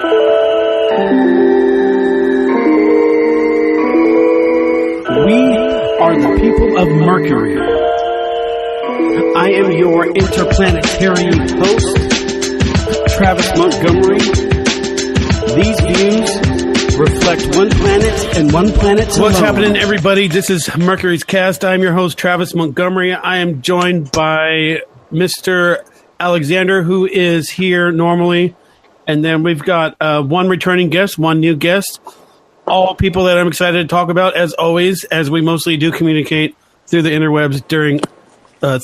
We are the people of Mercury. I am your interplanetary host, Travis Montgomery. These views reflect one planet and one planet alone. What's happening, everybody? This is Mercury's Cast. I'm your host, Travis Montgomery. I am joined by Mr. Alexander, who is here normally. And then we've got one returning guest, one new guest. All people that I'm excited to talk about, as always, as we mostly do communicate through the interwebs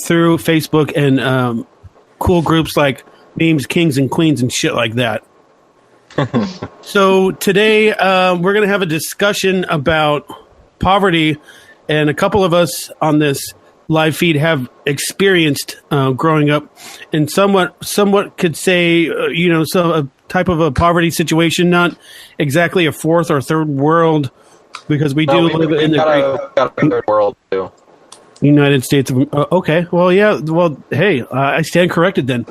through Facebook and cool groups like Memes, Kings, and Queens and shit like that. So today we're going to have a discussion about poverty, and a couple of us on this live feed have experienced growing up in somewhat could say, a type of a poverty situation, not exactly a fourth or third world, because we live in the great third world too. United States of okay. Well, yeah. Well, hey, I stand corrected then.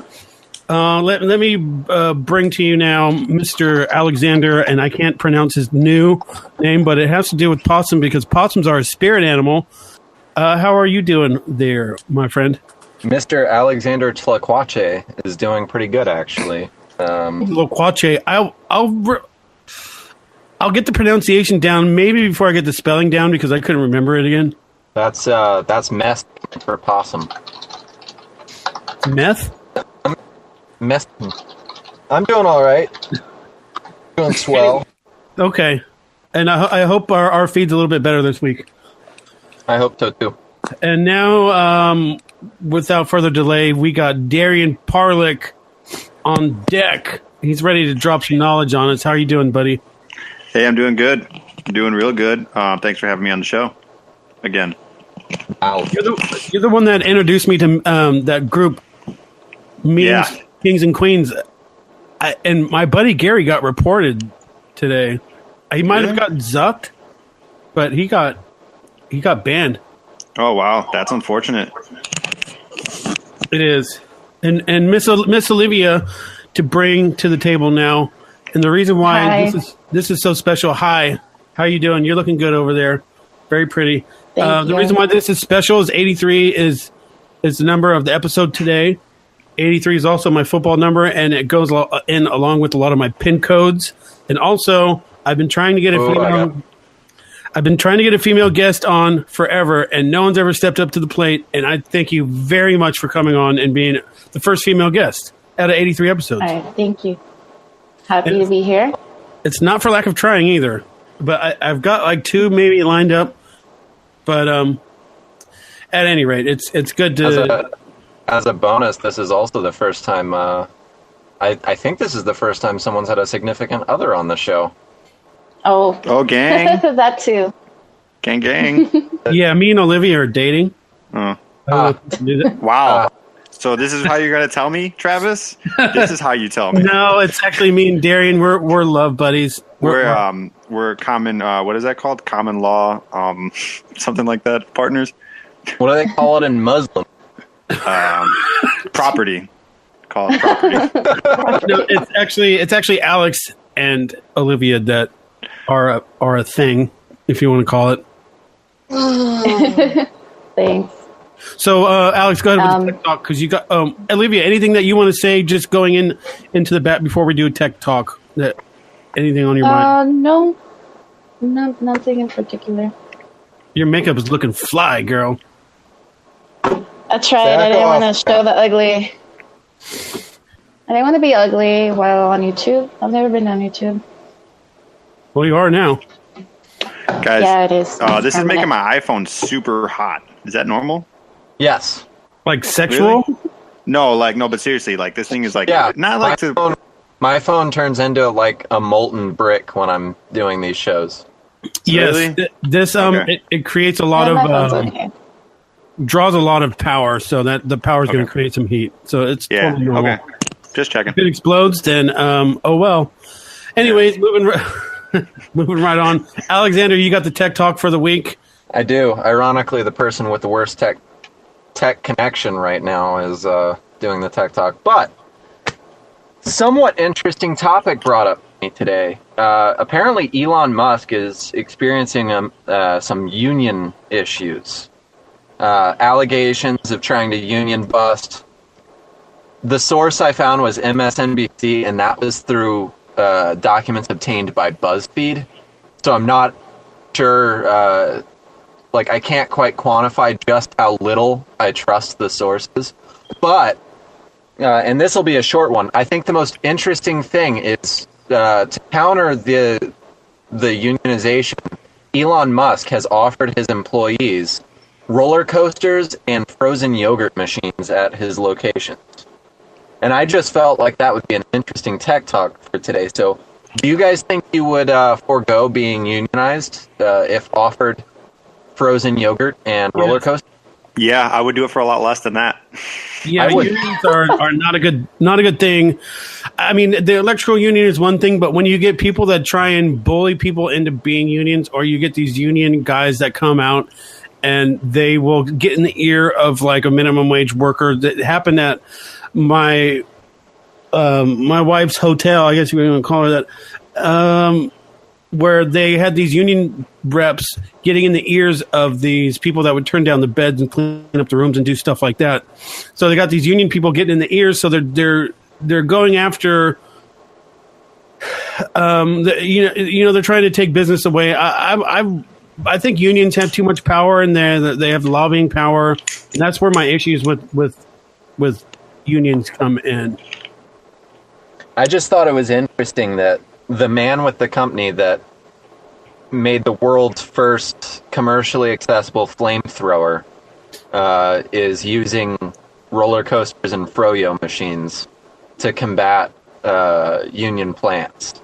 Let me bring to you now Mr. Alexander, and I can't pronounce his new name, but it has to do with possum because possums are a spirit animal. How are you doing there, my friend? Mr. Alexander Tlaquache is doing pretty good, actually. Tlaquache. I'll get the pronunciation down maybe before I get the spelling down because I couldn't remember it again. That's meth for possum. Meth? Meth. I'm doing all right. Doing swell. Okay. And I hope our feed's a little bit better this week. I hope so, too. And now, without further delay, we got Darien Parlick on deck. He's ready to drop some knowledge on us. How are you doing, buddy? Hey, I'm doing good. I'm doing real good. Thanks for having me on the show again. Wow. You're the one that introduced me to that group, Memes, Kings, and Queens. And my buddy Gary got reported today. He might have gotten zucked, but he got banned. Oh, wow. That's unfortunate. It is. And Miss Olivia to bring to the table now. And the reason why this is so special. Hi. How are you doing? You're looking good over there. Very pretty. The reason why this is special is 83 is the number of the episode today. 83 is also my football number, and it goes in along with a lot of my PIN codes. And also, I've been trying to get a female guest on forever, and no one's ever stepped up to the plate. And I thank you very much for coming on and being the first female guest out of 83 episodes. All right, thank you. Happy to be here. It's not for lack of trying either, but I've got like two maybe lined up. But at any rate, it's good to. As a bonus, this is also the first time. I think this is the first time someone's had a significant other on the show. Oh, gang. That too. Gang. Yeah, me and Olivia are dating. Wow. So this is how you're going to tell me, Travis? This is how you tell me. No, it's actually me and Darien. We're love buddies. We're common, what is that called? Common law, something like that, partners? What do they call it in Muslim? Property. Call it property. No, it's actually Alex and Olivia that are a thing, if you want to call it. Thanks. So, Alex, go ahead with the tech talk because you got Olivia. Anything that you want to say, just going into the bat before we do a tech talk? That anything on your mind? No, nothing in particular. Your makeup is looking fly, girl. I tried. I didn't want to show the ugly. I didn't want to be ugly while on YouTube. I've never been on YouTube. Well, you are now. Guys, yeah, it is. This is making my iPhone super hot. Is that normal? Yes. Like sexual? Really? No, but seriously, like this thing is like not like my phone turns into like a molten brick when I'm doing these shows. Yes, really? This it creates a lot of draws a lot of power, so that the power is going to create some heat. So it's totally normal. Okay. Just checking. If it explodes, then oh well. Anyways, moving right on. Alexander, you got the tech talk for the week. I do. Ironically, the person with the worst tech connection right now is doing the tech talk. But somewhat interesting topic brought up me today. Apparently, Elon Musk is experiencing some union issues. Allegations of trying to union bust. The source I found was MSNBC, and that was through documents obtained by BuzzFeed. So I'm not sure, I can't quite quantify just how little I trust the sources. But, and this will be a short one, I think the most interesting thing is to counter the unionization, Elon Musk has offered his employees roller coasters and frozen yogurt machines at his locations. And I just felt like that would be an interesting tech talk for today. So do you guys think you would forego being unionized if offered frozen yogurt and roller coasters? Yeah, I would do it for a lot less than that. Yeah, unions are not a good thing. I mean, the electrical union is one thing, but when you get people that try and bully people into being unions, or you get these union guys that come out and they will get in the ear of like a minimum wage worker. That happened at my wife's hotel, I guess you want to call her that, where they had these union reps getting in the ears of these people that would turn down the beds and clean up the rooms and do stuff like that. So they got these union people getting in the ears, so they're going after. They're trying to take business away. I think unions have too much power in there. That they have lobbying power, and that's where my issues with unions come in. I just thought it was interesting that the man with the company that made the world's first commercially accessible flamethrower is using roller coasters and froyo machines to combat union plants.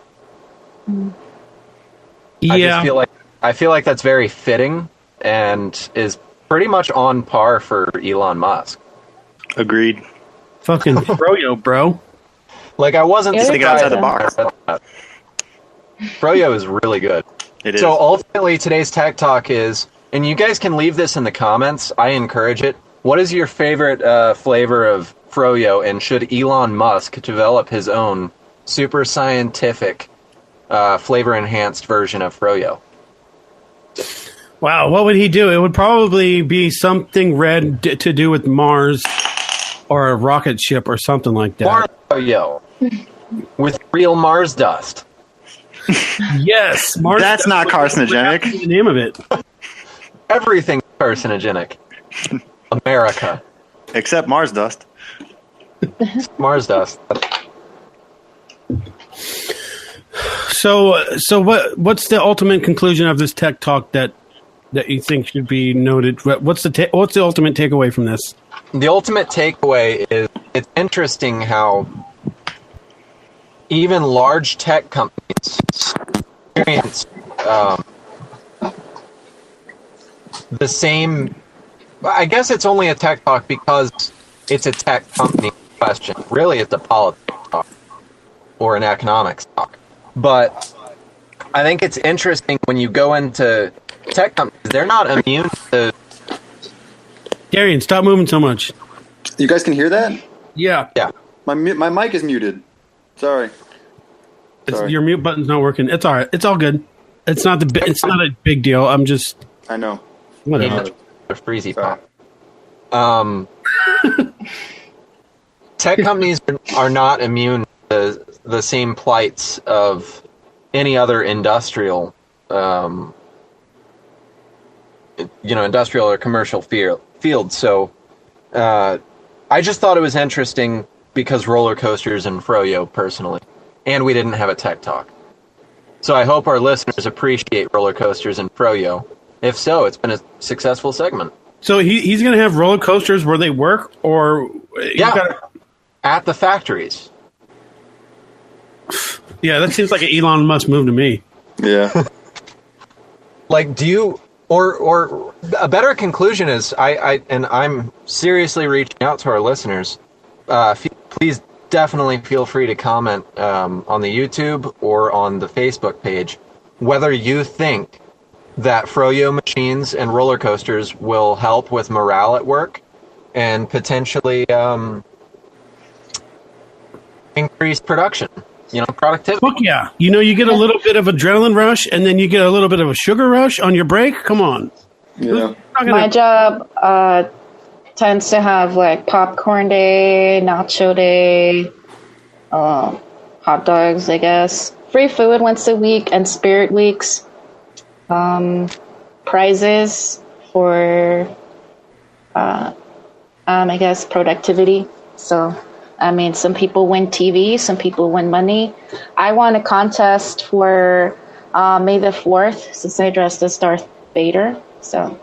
Yeah. I feel like that's very fitting and is pretty much on par for Elon Musk. Agreed. Fucking froyo, bro. Like, I wasn't thinking outside the box. Froyo is really good. It is. So ultimately, today's Tech Talk is, and you guys can leave this in the comments. I encourage it. What is your favorite flavor of froyo, and should Elon Musk develop his own super scientific flavor-enhanced version of froyo? Wow, what would he do? It would probably be something red to do with Mars or a rocket ship or something like that. Mars froyo with real Mars dust. Yes, Mars. That's not carcinogenic. The name of it. Everything's carcinogenic. America. Except Mars dust. Mars dust. So what's the ultimate conclusion of this tech talk that you think should be noted? What's the ultimate takeaway from this? The ultimate takeaway is it's interesting how even large tech companies experience the same. I guess it's only a tech talk because it's a tech company question. Really, it's a politics talk or an economics talk. But I think it's interesting when you go into tech companies, they're not immune to... Darien, stop moving so much. You guys can hear that? Yeah. Yeah. My mic is muted. Sorry. Your mute button's not working. It's all right. It's all good. It's not a big deal. I'm just... I know. Whatever. A freezy pop. Tech companies are not immune to the same plights of any other industrial, industrial or commercial field. So I just thought it was interesting because roller coasters and froyo personally, and we didn't have a tech talk. So I hope our listeners appreciate roller coasters and froyo. If so, it's been a successful segment. So he's going to have roller coasters where they work, or at the factories. Yeah, that seems like an Elon Musk move to me. Yeah. Like, do you, or a better conclusion is, I'm seriously reaching out to our listeners. Please definitely feel free to comment on the YouTube or on the Facebook page whether you think that froyo machines and roller coasters will help with morale at work and potentially increase production. productivity. Fuck yeah. You get a little bit of adrenaline rush, and then you get a little bit of a sugar rush on your break. Come on. Yeah. My job tends to have like popcorn day, nacho day, hot dogs, I guess. Free food once a week and spirit weeks. Prizes for, I guess, productivity. So, I mean, some people win TV, some people win money. I won a contest for May the 4th since I dressed as Darth Vader. So,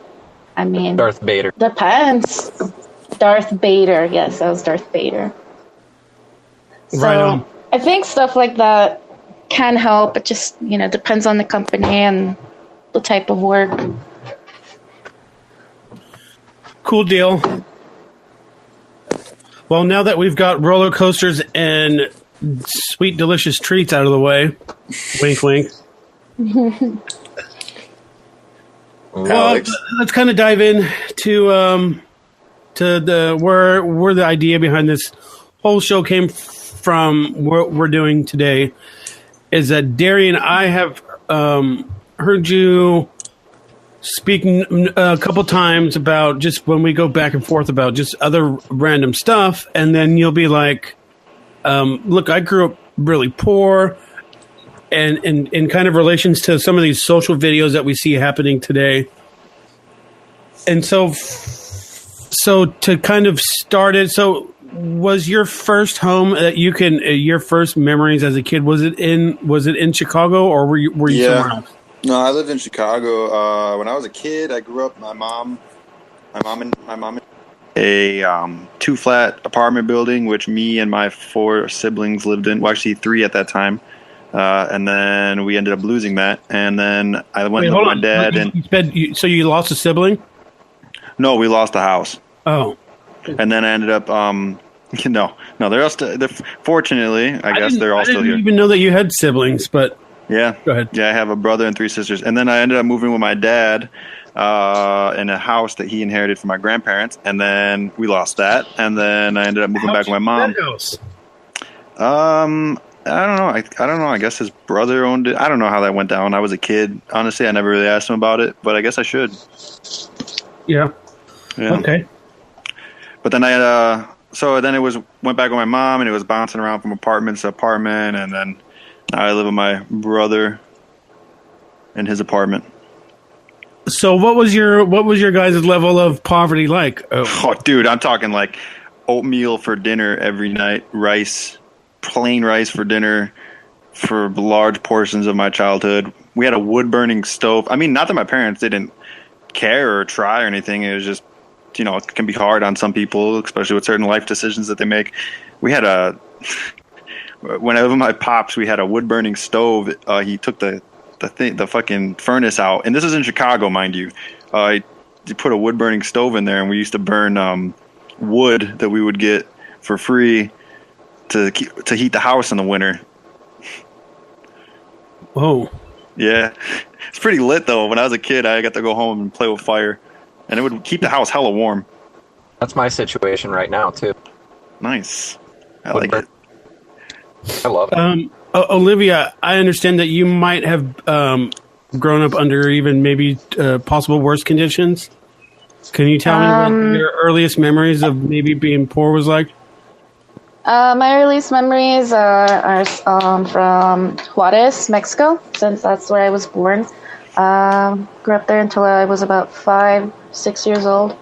I mean, Darth Vader. Depends. Darth Vader. Yes, that was Darth Vader. So, Right on. I think stuff like that can help. It just, depends on the company and the type of work. Cool deal. Well, now that we've got roller coasters and sweet, delicious treats out of the way, wink, wink. Let's kind of dive in to the where the idea behind this whole show came from. What we're doing today is that Darien, I have heard you speak a couple times about just when we go back and forth about just other random stuff, and then you'll be like, look, I grew up really poor, and in kind of relations to some of these social videos that we see happening today. And so to kind of start it, so was your first home that you can, your first memories as a kid, was it in Chicago, or were you somewhere else? No, I lived in Chicago. When I was a kid, I grew up. My mom in a 2-flat apartment building, which me and my 4 siblings lived in. Well, actually 3 at that time, and then we ended up losing that. And then I went with my dad. So you lost a sibling? No, we lost the house. Oh, and then I ended up. No, they're all still. Fortunately, I guess they're all still here. I didn't even know that you had siblings, but. Yeah. Go ahead. Yeah, I have a brother and 3 sisters. And then I ended up moving with my dad in a house that he inherited from my grandparents. And then we lost that. And then I ended up moving back with my mom. House? I don't know. I don't know. I guess his brother owned it. I don't know how that went down. I was a kid. Honestly, I never really asked him about it. But I guess I should. Yeah. Okay. But then so then went back with my mom, and it was bouncing around from apartment to apartment. And then now I live with my brother in his apartment. So what was your guys' level of poverty like? Oh, dude, I'm talking like oatmeal for dinner every night, plain rice for dinner for large portions of my childhood. We had a wood-burning stove. I mean, not that my parents didn't care or try or anything. It was just, it can be hard on some people, especially with certain life decisions that they make. We had when I lived with my pops, we had a wood-burning stove. He took the fucking furnace out, and this is in Chicago, mind you. He put a wood-burning stove in there, and we used to burn wood that we would get for free to heat the house in the winter. Whoa. Yeah, it's pretty lit though. When I was a kid, I got to go home and play with fire, and it would keep the house hella warm. That's my situation right now too. Nice. I like it. I love it. Olivia, I understand that you might have grown up under even maybe possible worse conditions. Can you tell me what your earliest memories of maybe being poor was like? My earliest memories are from Juarez, Mexico, since that's where I was born. Grew up there until I was about 5-6 years old.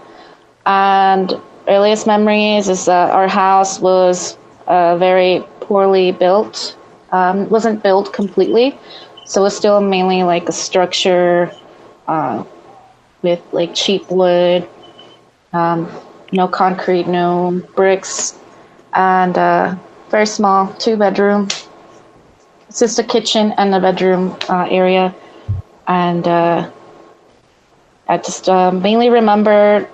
And earliest memories is that our house was very poorly built. Wasn't built completely, so it was still mainly like a structure with like cheap wood, no concrete, no bricks, and very small 2-bedroom. It's just a kitchen and a bedroom area, and I just mainly remember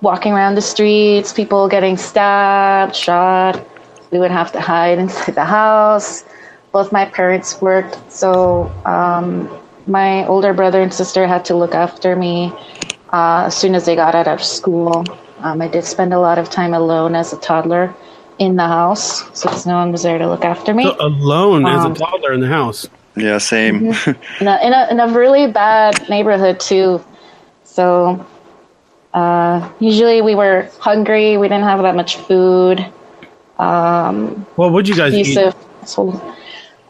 walking around the streets, people getting stabbed, shot. We would have to hide inside the house. Both my parents worked, so my older brother and sister had to look after me as soon as they got out of school. I did spend a lot of time alone as a toddler, in the house, since no one was there to look after me. So alone as a toddler in the house. Yeah, same. In a really bad neighborhood too. So usually we were hungry. We didn't have that much food. Well, what'd you guys eat?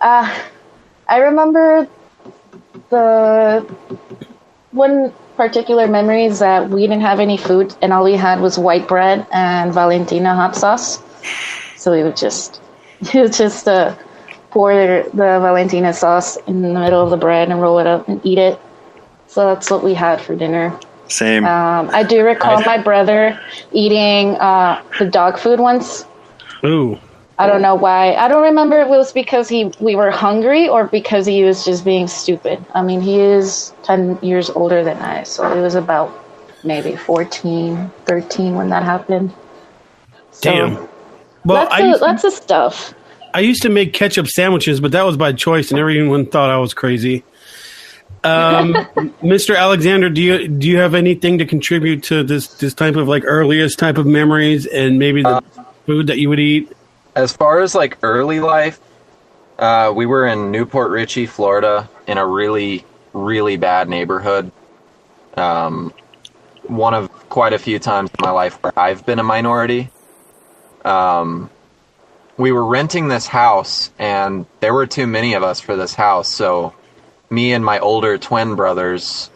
I remember the one particular memory is that we didn't have any food, and all we had was white bread and Valentina hot sauce. So we would just pour the Valentina sauce in the middle of the bread and roll it up and eat it. So that's what we had for dinner. Same. I do recall my brother eating the dog food once. Ooh. I don't know why. I don't remember if it was because we were hungry or because he was just being stupid. I mean, he is 10 years older than I, so it was about maybe 14, 13 when that happened. So, damn. Well, lots of stuff. I used to make ketchup sandwiches, but that was by choice, and everyone thought I was crazy. Mr. Alexander, do you have anything to contribute to this type of like earliest type of memories and maybe the food that you would eat? As far as like early life, we were in Newport Richey, Florida, in a really, really bad neighborhood. One of quite a few times in my life where I've been a minority. We were renting this house, and there were too many of us for this house. So me and my older twin brothers,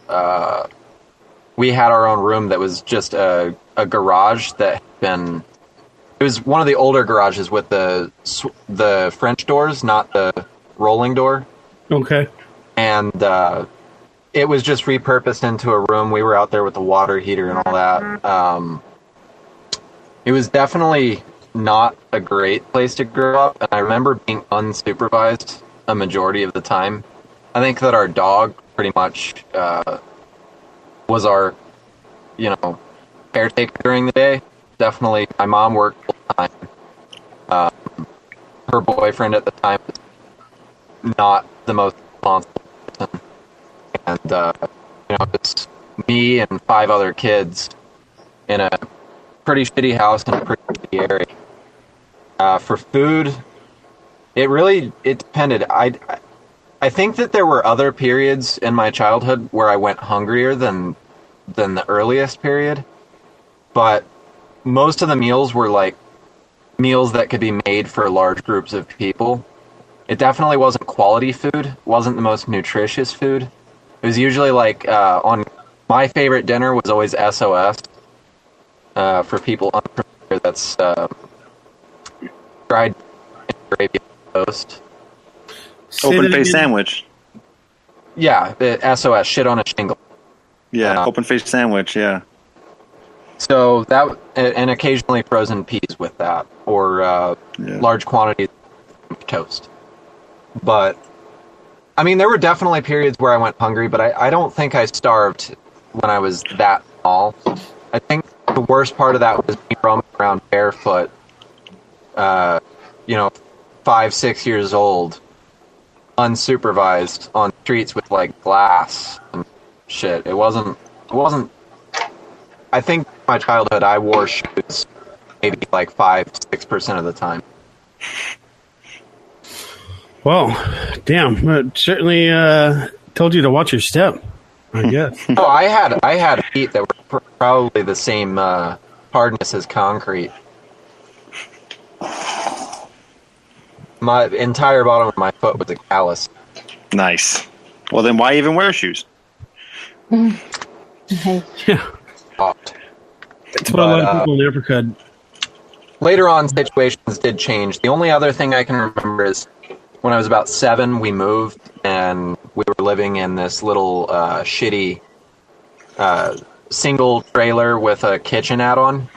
we had our own room that was just a garage that had been... It was one of the older garages with the French doors, not the rolling door. Okay. And it was just repurposed into a room. We were out there with the water heater and all that. It was definitely not a great place to grow up. And I remember being unsupervised a majority of the time. I think that our dog pretty much was our, caretaker during the day. Definitely, my mom worked full time. Her boyfriend at the time was not the most responsible person. And, it's me and 5 other kids in a pretty shitty house in a pretty shitty area. For food, it depended. I think that there were other periods in my childhood where I went hungrier than the earliest period, but most of the meals were like meals that could be made for large groups of people. It definitely wasn't quality food, wasn't the most nutritious food. It was usually like on my favorite dinner was always SOS. For people unfamiliar, that's fried Arabian toast. Open face sandwich. Yeah, the SOS, shit on a shingle. Yeah, open face sandwich, yeah. So that, and occasionally frozen peas with that, or large quantities of toast. But, I mean, there were definitely periods where I went hungry, but I don't think I starved when I was that small. I think the worst part of that was me roaming around barefoot, 5, 6 years old, unsupervised on streets with like glass and shit. It wasn't. I think my childhood I wore shoes maybe like 5-6% of the time. Well, damn, it certainly told you to watch your step, I guess. Oh, I had feet that were probably the same hardness as concrete. My entire bottom of my foot was a callus. Nice. Well, then why even wear shoes? Yeah. That's what a lot of people never could. Later on, situations did change. The only other thing I can remember is when I was about 7, we moved, and we were living in this little shitty single trailer with a kitchen add-on.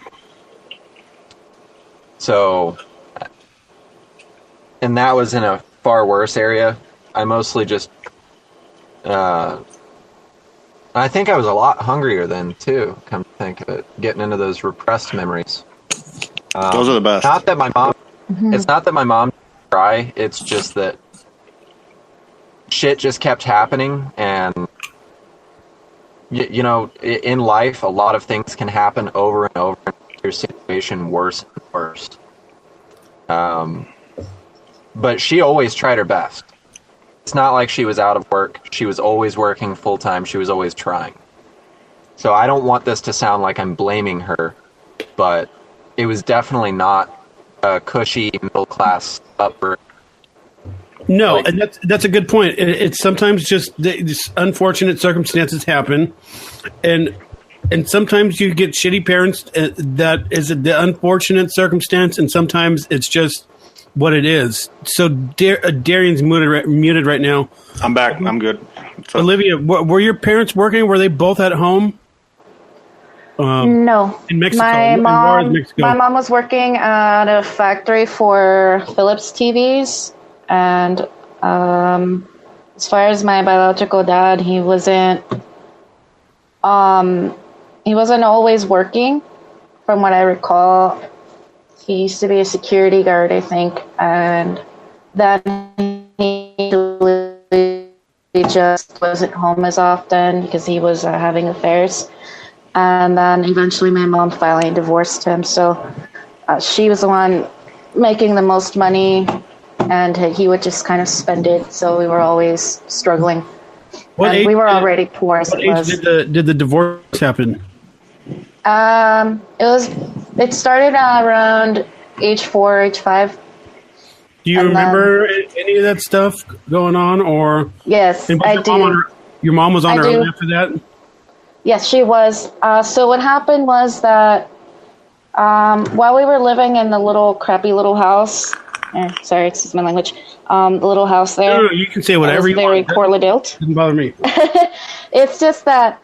So, and that was in a far worse area. I mostly just... I think I was a lot hungrier then, too, come to think of it, getting into those repressed memories. Those are the best. Not that my mom... It's not that my mom didn't try, it's just that shit just kept happening, and, in life, a lot of things can happen over and over, and make your situation worse and worse. But she always tried her best. It's not like she was out of work. She was always working full time. She was always trying. So I don't want this to sound like I'm blaming her, but it was definitely not a cushy middle class upbringing. No, and that's a good point. It's sometimes just this unfortunate circumstances happen, and sometimes you get shitty parents. That is the unfortunate circumstance, and sometimes it's just what it is. So Darien's muted right now. I'm back. I'm good. Olivia, were your parents working? Were they both at home? No. In Mexico. My Mexico? My mom was working at a factory for Philips TVs, and as far as my biological dad, he wasn't always working, from what I recall. He used to be a security guard, I think, and then he just wasn't home as often because he was having affairs. And then eventually my mom finally divorced him. So she was the one making the most money, and he would just kind of spend it. So we were always struggling. We were already poor as it was. Did the divorce happen? It started around age 4, age 5. Do you remember any of that stuff going on, or? Yes, I do. Your mom was on her own after that? Yes, she was. So what happened was that while we were living in the little crappy little house, sorry, excuse my language, the little house there. No, you can say whatever you want. Very poorly built. Doesn't bother me. It's just that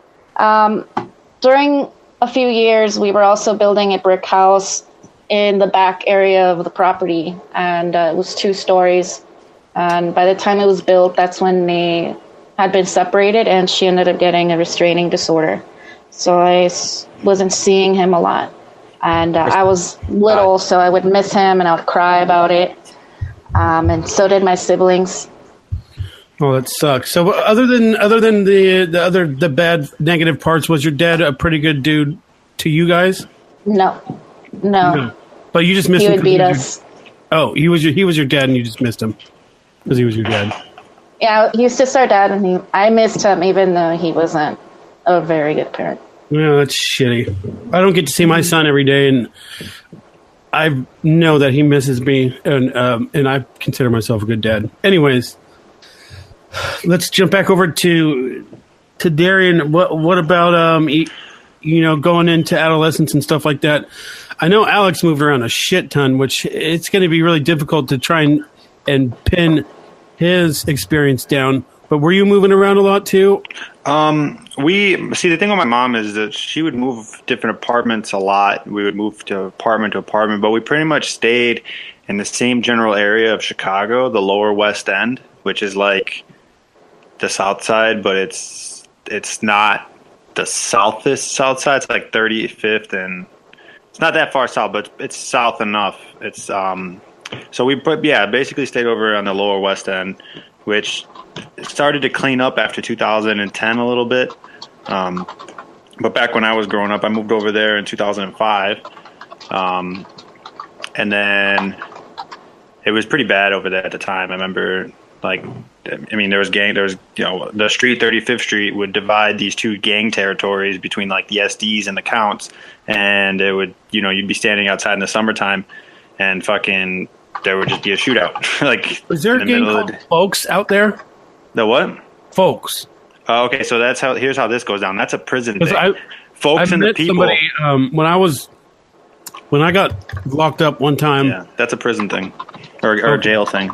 during a few years, we were also building a brick house in the back area of the property, and it was 2 stories. And by the time it was built, that's when they had been separated, and she ended up getting a restraining disorder. So I wasn't seeing him a lot, and I was little, so I would miss him and I would cry about it, and so did my siblings. Oh, that sucks. So other than the bad negative parts, was your dad a pretty good dude to you guys? No. But you just missed him. He would beat us. Oh, he was your dad, and you just missed him because he was your dad. Yeah, he was just our dad, and I missed him even though he wasn't a very good parent. Yeah, that's shitty. I don't get to see my son every day, and I know that he misses me, and I consider myself a good dad. Anyways, let's jump back over to Darien. What about going into adolescence and stuff like that? I know Alex moved around a shit ton, which it's going to be really difficult to try and pin his experience down. But were you moving around a lot too? The thing with my mom is that she would move different apartments a lot. We would move to apartment, but we pretty much stayed in the same general area of Chicago, the lower West End, which is like the South Side, but it's not the south side. It's like 35th, and it's not that far south, but it's south enough. It's so we basically stayed over on the lower West End, which started to clean up after 2010 a little bit. But back when I was growing up, I moved over there in 2005. And then it was pretty bad over there at the time. I remember, there was the street, 35th Street, would divide these 2 gang territories between like the SDs and the Counts. And it would, you'd be standing outside in the summertime and fucking there would just be a shootout. Is there a gang called Folks out there? The what? Folks. Okay, so here's how this goes down. That's a prison thing. Folks and the people. Somebody, when I got locked up one time. Yeah, that's a prison thing, or a jail thing.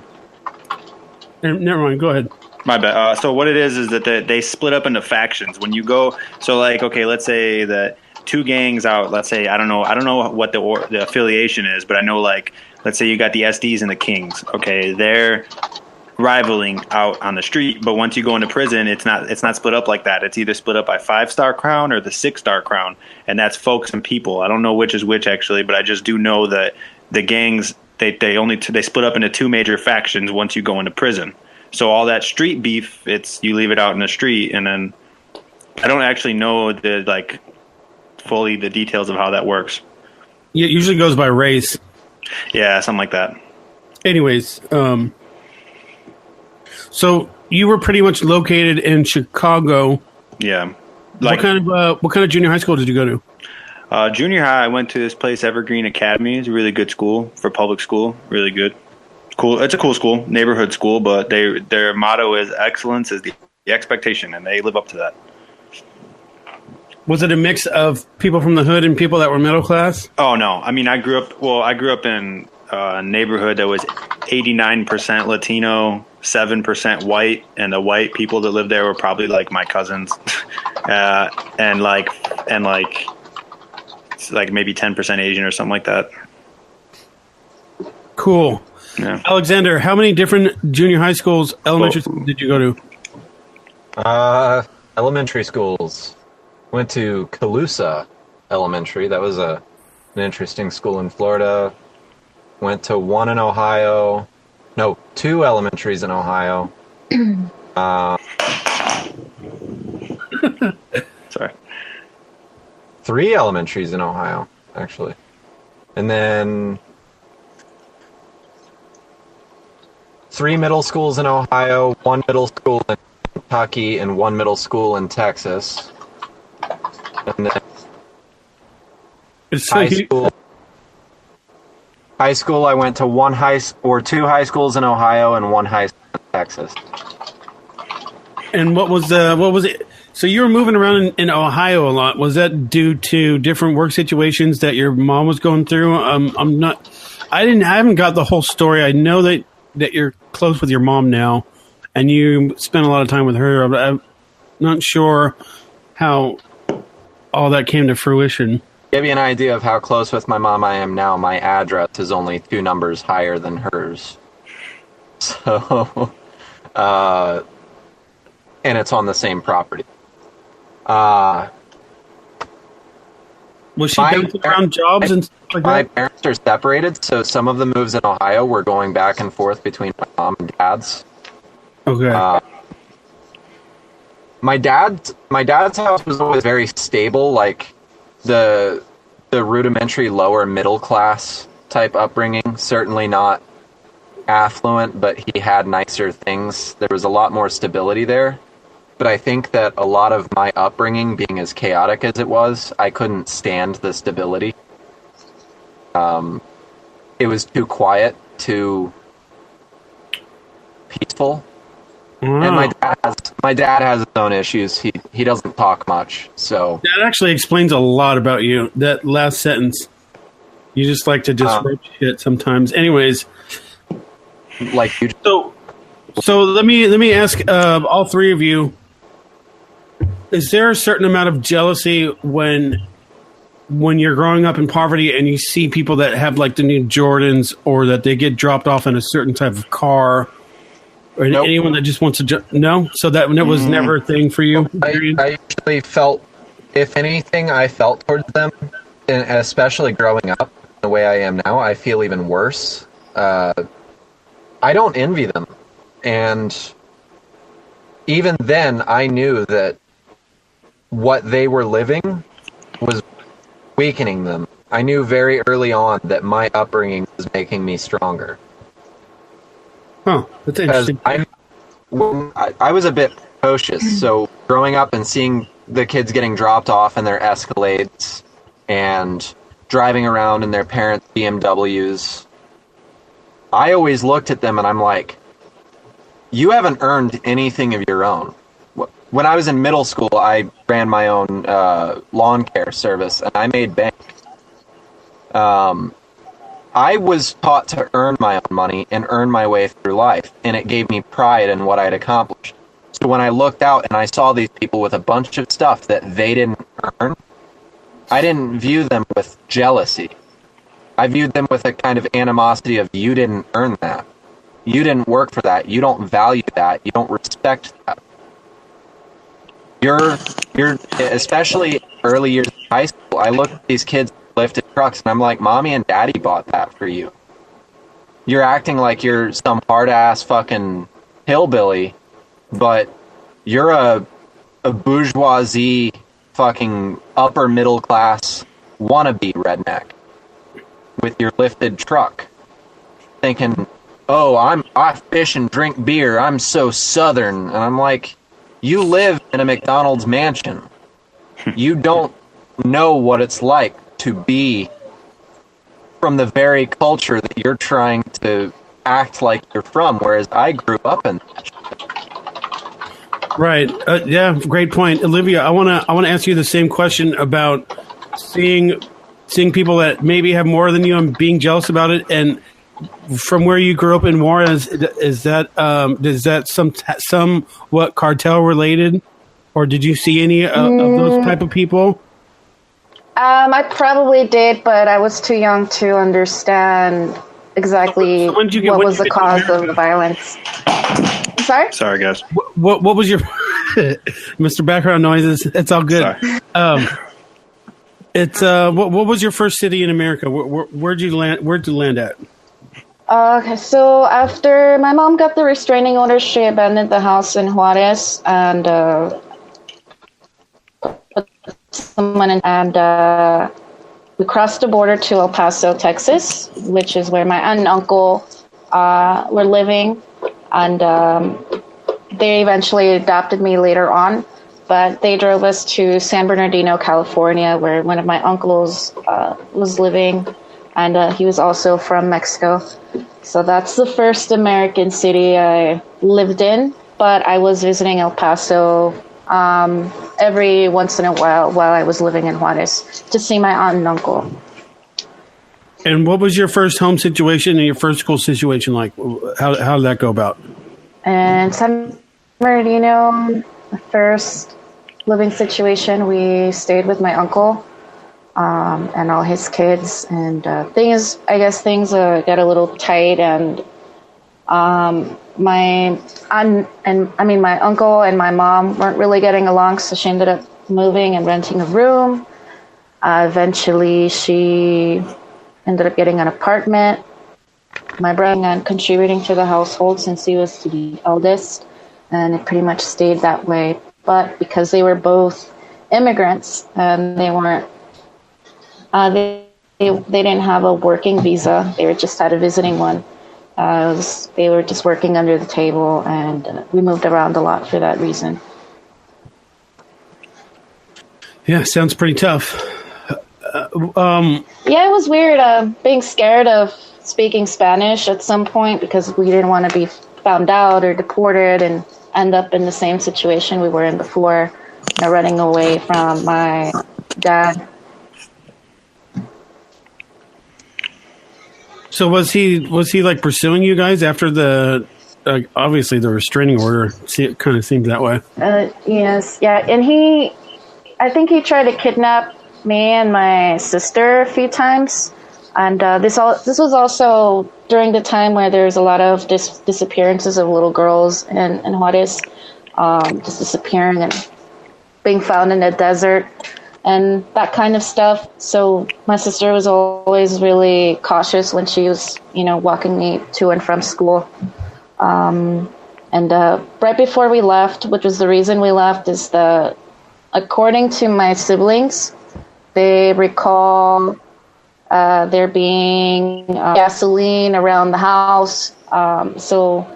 Never mind. Go ahead. My bad. So what it is that they split up into factions. When you go, let's say that 2 gangs out. Let's say I don't know what the affiliation is, but I know let's say you got the SDs and the Kings. Okay, they're rivaling out on the street, but once you go into prison, it's not split up like that. It's either split up by 5-star Crown or the 6-star Crown, and that's folks and people. I don't know which is which actually, but I just do know that the gangs they split up into 2 major factions once you go into prison. So all that street beef, you leave it out in the street, and then I don't actually know fully the details of how that works. It usually goes by race. Yeah, something like that. anyways, so you were pretty much located in Chicago. Yeah. What kind of junior high school did you go to? Junior high, I went to this place, Evergreen Academy. It's a really good school for public school. Really good. Cool. It's a cool school, neighborhood school, but their motto is excellence is the expectation, and they live up to that. Was it a mix of people from the hood and people that were middle class? Oh, no. I mean, I grew up in a neighborhood that was 89% Latino, 7% white, and the white people that lived there were probably like my cousins, and maybe 10% Asian or something like that. Cool. Yeah. Alexander, how many different junior high schools, elementary schools did you go to? Elementary schools. Went to Calusa Elementary. That was an interesting school in Florida. Went to one in Ohio. No, 2 elementaries in Ohio. Sorry. 3 elementaries in Ohio, actually. And then 3 middle schools in Ohio, 1 middle school in Kentucky, and 1 middle school in Texas. And then high school, I went to 2 high schools in Ohio and 1 high school in Texas. And what was it? So you were moving around in Ohio a lot. Was that due to different work situations that your mom was going through? I haven't got the whole story. I know that you're close with your mom now, and you spent a lot of time with her. But I'm not sure how all that came to fruition. Give you an idea of how close with my mom I am now. My address is only 2 numbers higher than hers. So, and it's on the same property. Was she bouncing around jobs and stuff like that? My parents are separated, so some of the moves in Ohio were going back and forth between my mom and dad's. Okay. My dad's house was always very stable, like the rudimentary lower middle class type upbringing. Certainly not affluent, but he had nicer things. There was a lot more stability there. But I think that a lot of my upbringing, being as chaotic as it was, I couldn't stand the stability. It was too quiet, too peaceful. Wow. And my dad has his own issues. He doesn't talk much, so that actually explains a lot about you. That last sentence, you just like to disrupt shit sometimes. Anyways, like you. So let me ask all 3 of you: is there a certain amount of jealousy when you're growing up in poverty and you see people that have like the new Jordans, or that they get dropped off in a certain type of car? Or anyone that just wants to no? So that was never a thing for you? I actually felt, if anything, I felt towards them, and especially growing up the way I am now, I feel even worse. I don't envy them. And even then, I knew that what they were living was weakening them. I knew very early on that my upbringing was making me stronger. Huh, that's interesting. I was a bit precocious, so growing up and seeing the kids getting dropped off in their Escalades and driving around in their parents' BMWs, I always looked at them and I'm like, you haven't earned anything of your own. When I was in middle school, I ran my own lawn care service, and I made bank. I was taught to earn my own money and earn my way through life, and it gave me pride in what I'd accomplished. So when I looked out and I saw these people with a bunch of stuff that they didn't earn, I didn't view them with jealousy. I viewed them with a kind of animosity of, you didn't earn that. You didn't work for that. You don't value that. You don't respect that. You're especially early years of high school, I look at these kids lifted trucks and I'm like, mommy and daddy bought that for you. You're acting like you're some hard ass fucking hillbilly, but you're a bourgeoisie fucking upper middle class wannabe redneck with your lifted truck, thinking oh, I fish and drink beer. I'm so Southern. And I'm like, you live in a McDonald's mansion. You don't know what it's like to be from the very culture that you're trying to act like you're from, whereas I grew up in that. Right. Yeah, great point. Olivia, I want to ask you the same question about seeing people that maybe have more than you and being jealous about it. And from where you grew up in Juarez, is that somewhat cartel related, or did you see any of those type of people? I probably did, but I was too young to understand exactly what was the cause of the violence. Sorry? Sorry, guys. What was your Mr. Background noises? It's all good. It's what was your first city in America? Where'd you land at? Okay, so after my mom got the restraining order, she abandoned the house in Juarez and put someone in, and we crossed the border to El Paso, Texas, which is where my aunt and uncle were living, and they eventually adopted me later on. But they drove us to San Bernardino, California, where one of my uncles was living, and he was also from Mexico. So that's the first American city I lived in, but I was visiting El Paso every once in a while I was living in Juarez to see my aunt and uncle. And what was your first home situation and your first school situation like? How did that go about? And San Bernardino, the first living situation, we stayed with my uncle and all his kids. And things got a little tight, and my uncle and my mom weren't really getting along, so she ended up moving and renting a room. Eventually, she ended up getting an apartment. My brother and contributing to the household since he was the eldest, and it pretty much stayed that way. But because they were both immigrants and they weren't, they didn't have a working visa. They just had a visiting one. They were just working under the table, and we moved around a lot for that reason. Yeah, sounds pretty tough. Yeah, it was weird being scared of speaking Spanish at some point because we didn't want to be found out or deported and end up in the same situation we were in before, running away from my dad. So was he like pursuing you guys after the obviously the restraining order? See, it kind of seemed that way. Yes, yeah, and I think he tried to kidnap me and my sister a few times, and this was also during the time where there's a lot of disappearances of little girls in Juarez, just disappearing and being found in the desert and that kind of stuff. So my sister was always really cautious when she was, walking me to and from school. And right before we left, which was the reason we left, is that according to my siblings, they recall there being gasoline around the house. So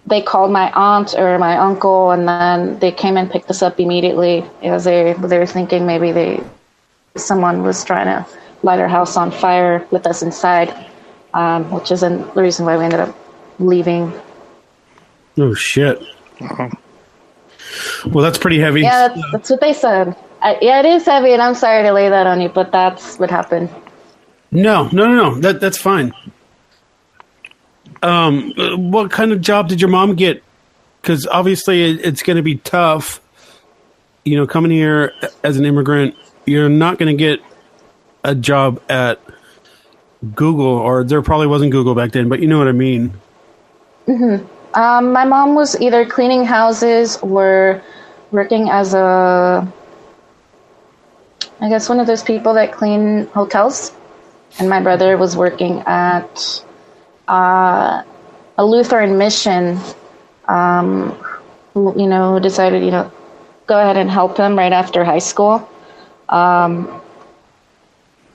they called my aunt or my uncle, and then they came and picked us up immediately because they were thinking maybe someone was trying to light our house on fire with us inside, which isn't the reason why we ended up leaving. Oh, shit. Uh-huh. Well, that's pretty heavy. Yeah, that's what they said. Yeah, it is heavy, and I'm sorry to lay that on you, but that's what happened. No. That's fine. What kind of job did your mom get? Because obviously it's going to be tough. Coming here as an immigrant, you're not going to get a job at Google, or there probably wasn't Google back then, but you know what I mean. Mm-hmm. My mom was either cleaning houses or working as one of those people that clean hotels. And my brother was working at a Lutheran mission, who decided, go ahead and help him right after high school.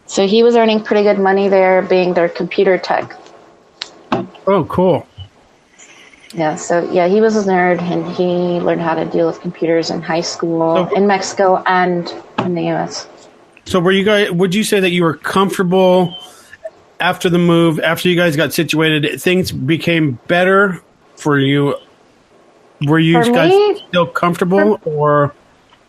So he was earning pretty good money there, being their computer tech. Oh, cool. Yeah, so yeah, he was a nerd, and he learned how to deal with computers in high school in Mexico and in the U.S. So would you say that you were comfortable after the move, after you guys got situated, things became better for you? Were you guys still comfortable, or?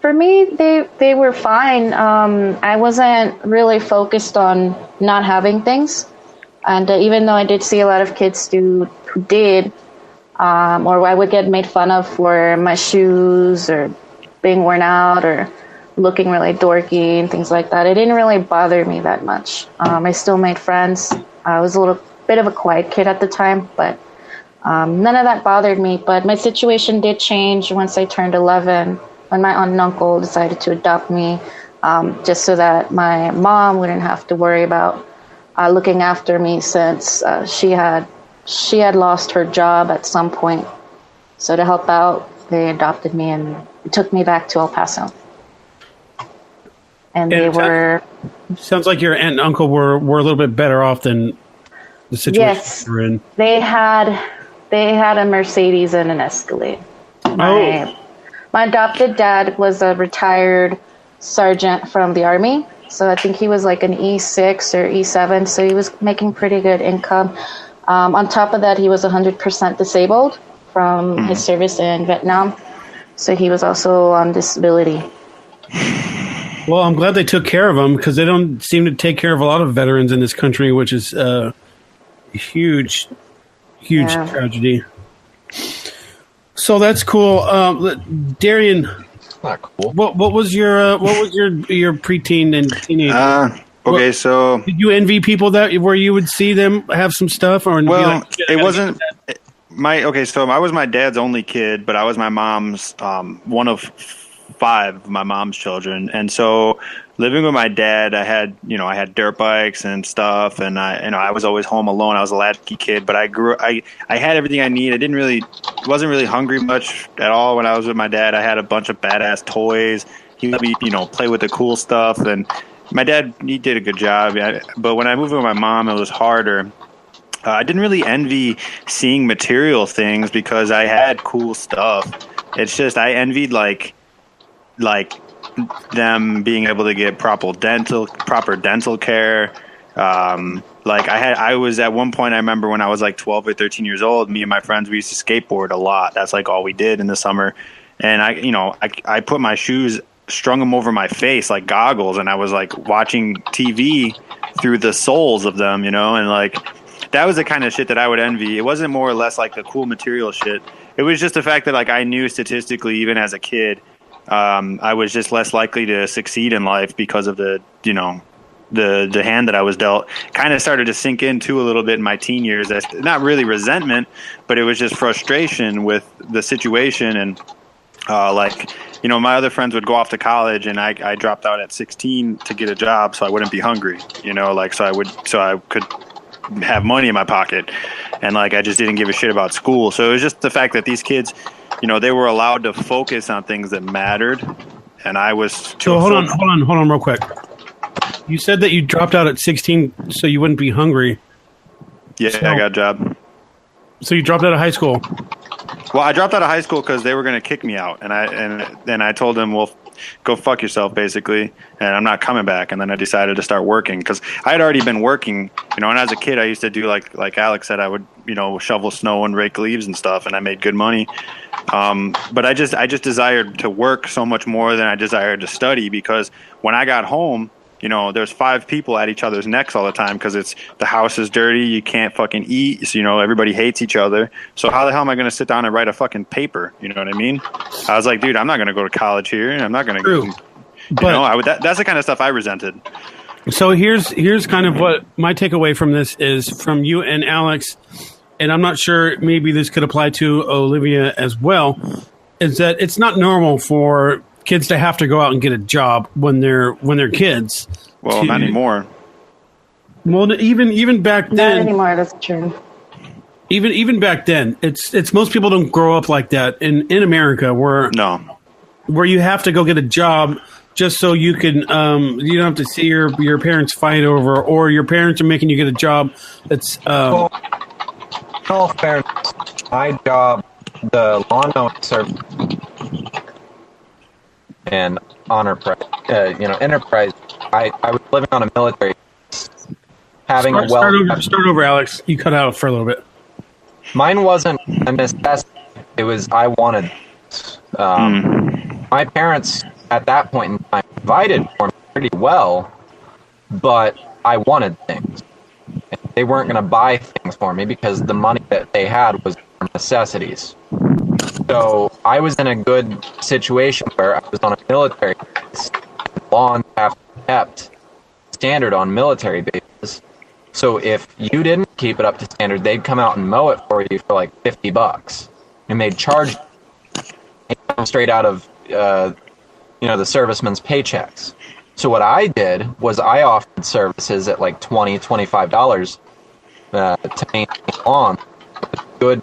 For me, they were fine. I wasn't really focused on not having things. And even though I did see a lot of kids who did, or I would get made fun of for my shoes or being worn out or looking really dorky and things like that, it didn't really bother me that much. I still made friends. I was a little bit of a quiet kid at the time, but none of that bothered me. But my situation did change once I turned 11, when my aunt and uncle decided to adopt me, just so that my mom wouldn't have to worry about looking after me, since she had lost her job at some point. So to help out, they adopted me and took me back to El Paso. And they were... Sounds like your aunt and uncle were a little bit better off than the situation you were in. They had a Mercedes and an Escalade. My adopted dad was a retired sergeant from the Army. So I think he was like an E6 or E7. So he was making pretty good income. On top of that, he was 100% disabled from his service in Vietnam. So he was also on disability. Well, I'm glad they took care of him, because they don't seem to take care of a lot of veterans in this country, which is a huge tragedy. So that's cool. Darien, not cool. What was your preteen and teenage? So did you envy people where you would see them have some stuff, or it wasn't So I was my dad's only kid, but I was my mom's one of 5 of my mom's children, and so living with my dad, I had dirt bikes and stuff, and I was always home alone. I was a latchkey kid, but I had everything I needed. Wasn't really hungry much at all when I was with my dad. I had a bunch of badass toys. He let me, play with the cool stuff, and my dad, he did a good job. But when I moved with my mom, it was harder. I didn't really envy seeing material things because I had cool stuff. It's just I envied like them being able to get proper dental care. I was at one point, I remember when I was like 12 or 13 years old, me and my friends, we used to skateboard a lot. That's like all we did in the summer. And I put my shoes, strung them over my face like goggles, and I was like watching TV through the soles of them, and like that was the kind of shit that I would envy. It wasn't more or less like the cool material shit. It was just the fact that like I knew statistically, even as a kid, I was just less likely to succeed in life because of the hand that I was dealt. Kind of started to sink in too a little bit in my teen years. That's not really resentment, but it was just frustration with the situation. And my other friends would go off to college, and I dropped out at 16 to get a job so I wouldn't be hungry, so I could have money in my pocket. And like I just didn't give a shit about school. So it was just the fact that these kids, they were allowed to focus on things that mattered, and I was. So hold on, real quick. You said that you dropped out at 16 so you wouldn't be hungry. Yeah, I got a job. So you dropped out of high school? Well, I dropped out of high school because they were going to kick me out, and I told them, well, go fuck yourself, basically, and I'm not coming back. And then I decided to start working because I had already been working, and as a kid I used to do like Alex said, I would shovel snow and rake leaves and stuff, and I made good money. But I just desired to work so much more than I desired to study, because when I got home, there's 5 people at each other's necks all the time because the house is dirty, you can't fucking eat, so everybody hates each other. So how the hell am I going to sit down and write a fucking paper? You know what I mean? I was like, dude, I'm not going to go to college here. I'm not going to go. That's the kind of stuff I resented. So here's kind of what my takeaway from this is from you and Alex, and I'm not sure, maybe this could apply to Olivia as well, is that it's not normal for kids to have to go out and get a job when they're kids. Well, not anymore. Well, even back then. Not anymore. That's true. Even back then, it's most people don't grow up like that in America, where you have to go get a job just so you can you don't have to see your parents fight over, or your parents are making you get a job that's all fairness, my job, the lawn mowing service, and enterprise. I was living on a military, having start over, Alex. You cut out for a little bit. Mine wasn't a necessity. It was I wanted. My parents at that point in time provided for me pretty well, but I wanted things. And they weren't going to buy things for me because the money that they had was for necessities. So I was in a good situation where I was on a military base. Lawns have kept standard on military bases. So if you didn't keep it up to standard, they'd come out and mow it for you for like $50, and they'd charge straight out of the servicemen's paychecks. So what I did was I offered services at like $20, $25 to maintain lawn. Good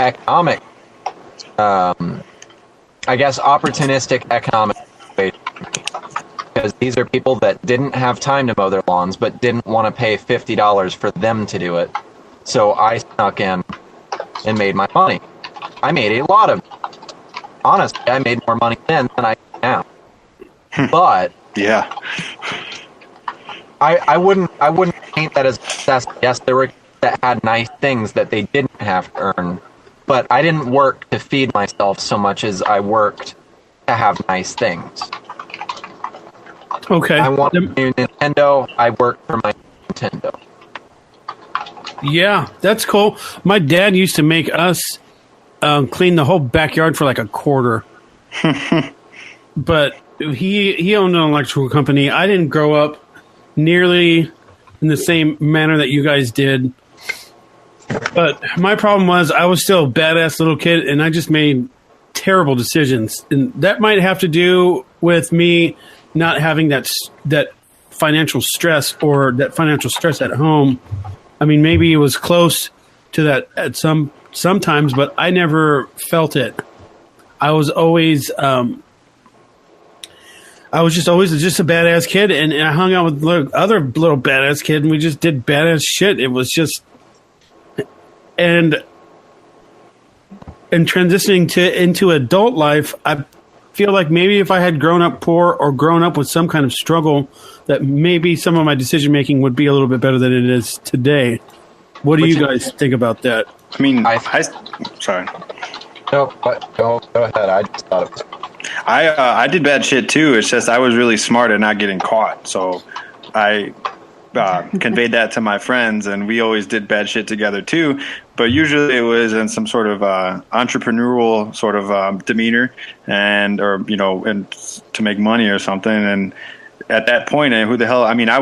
economic, opportunistic economic situation. Because these are people that didn't have time to mow their lawns, but didn't want to pay $50 for them to do it. So I snuck in and made my money. I made a lot of. Honestly, I made more money then than I do now. But yeah, I wouldn't paint that as success. Yes, there were that had nice things that they didn't have to earn, but I didn't work to feed myself so much as I worked to have nice things. Okay. I want a new Nintendo. I work for my Nintendo. Yeah, that's cool. My dad used to make us clean the whole backyard for like $0.25. But he owned an electrical company. I didn't grow up nearly in the same manner that you guys did. But my problem was I was still a badass little kid, and I just made terrible decisions. And that might have to do with me not having that financial stress or that financial stress at home. I mean, maybe it was close to that at sometimes, but I never felt it. I was always, always just a badass kid, and I hung out with other little badass kid, and we just did badass shit. It was just, and transitioning into adult life, I feel like maybe if I had grown up poor or grown up with some kind of struggle, that maybe some of my decision making would be a little bit better than it is today. What do you guys think about that? I mean, sorry. No, go ahead. I just thought it was. I did bad shit too. It's just I was really smart at not getting caught, so I conveyed that to my friends, and we always did bad shit together too. But usually it was in some sort of entrepreneurial sort of demeanor, and to make money or something. And at that point, who the hell? I mean, I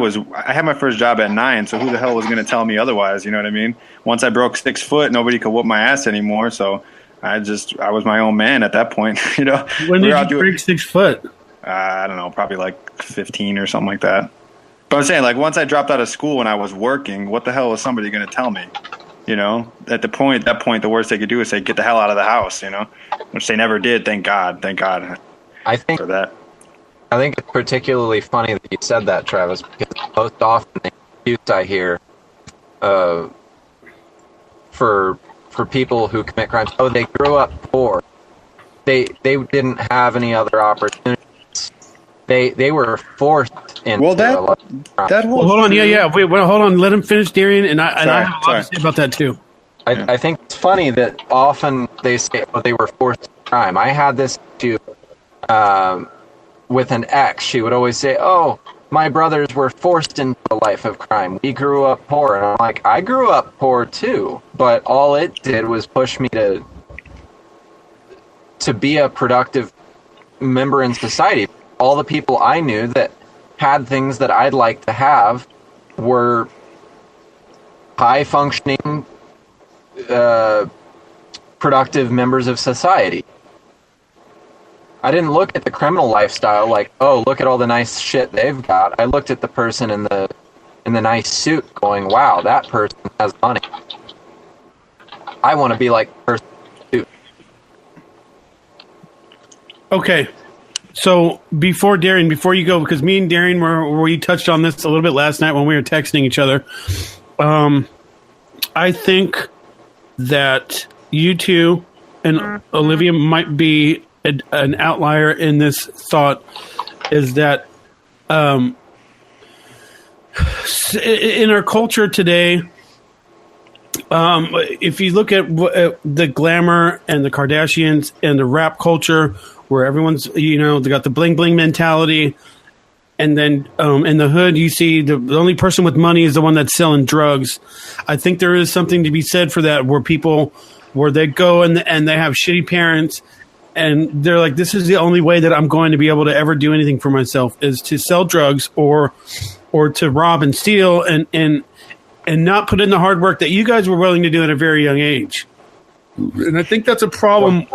had my first job at 9, so who the hell was going to tell me otherwise? You know what I mean? Once I broke 6 foot, nobody could whoop my ass anymore. So I was my own man at that point. You know. When did you break 6 foot? I don't know, probably like 15 or something like that. But I'm saying, like, once I dropped out of school and I was working, what the hell was somebody going to tell me? You know, at that point, the worst they could do is say, "Get the hell out of the house," you know, which they never did. Thank God. I think for that. I think it's particularly funny that you said that, Travis, because most often the excuse I hear for people who commit crimes, oh, they grew up poor. They didn't have any other opportunities. They were forced into a lot of crime. Hold on, Wait, hold on. Let him finish, Darien, and I have a lot to say about that too. I think it's funny that often they say, oh, they were forced to crime. I had this issue with an ex. She would always say, oh, my brothers were forced into a life of crime. We grew up poor. And I'm like, I grew up poor too, but all it did was push me to be a productive member in society. All the people I knew that had things that I'd like to have were high-functioning, productive members of society. I didn't look at the criminal lifestyle like, oh, look at all the nice shit they've got. I looked at the person in the nice suit going, wow, that person has money. I want to be like the person in the suit. Okay. So before you go, because me and Darien we touched on this a little bit last night when we were texting each other. I think that you two and Olivia might be an outlier in this thought is that in our culture today, if you look at the glamour and the Kardashians and the rap culture, where everyone's, they got the bling bling mentality, and then in the hood, you see the only person with money is the one that's selling drugs. I think there is something to be said for that, where they go and they have shitty parents, and they're like, this is the only way that I'm going to be able to ever do anything for myself is to sell drugs or to rob and steal and not put in the hard work that you guys were willing to do at a very young age. And I think that's a problem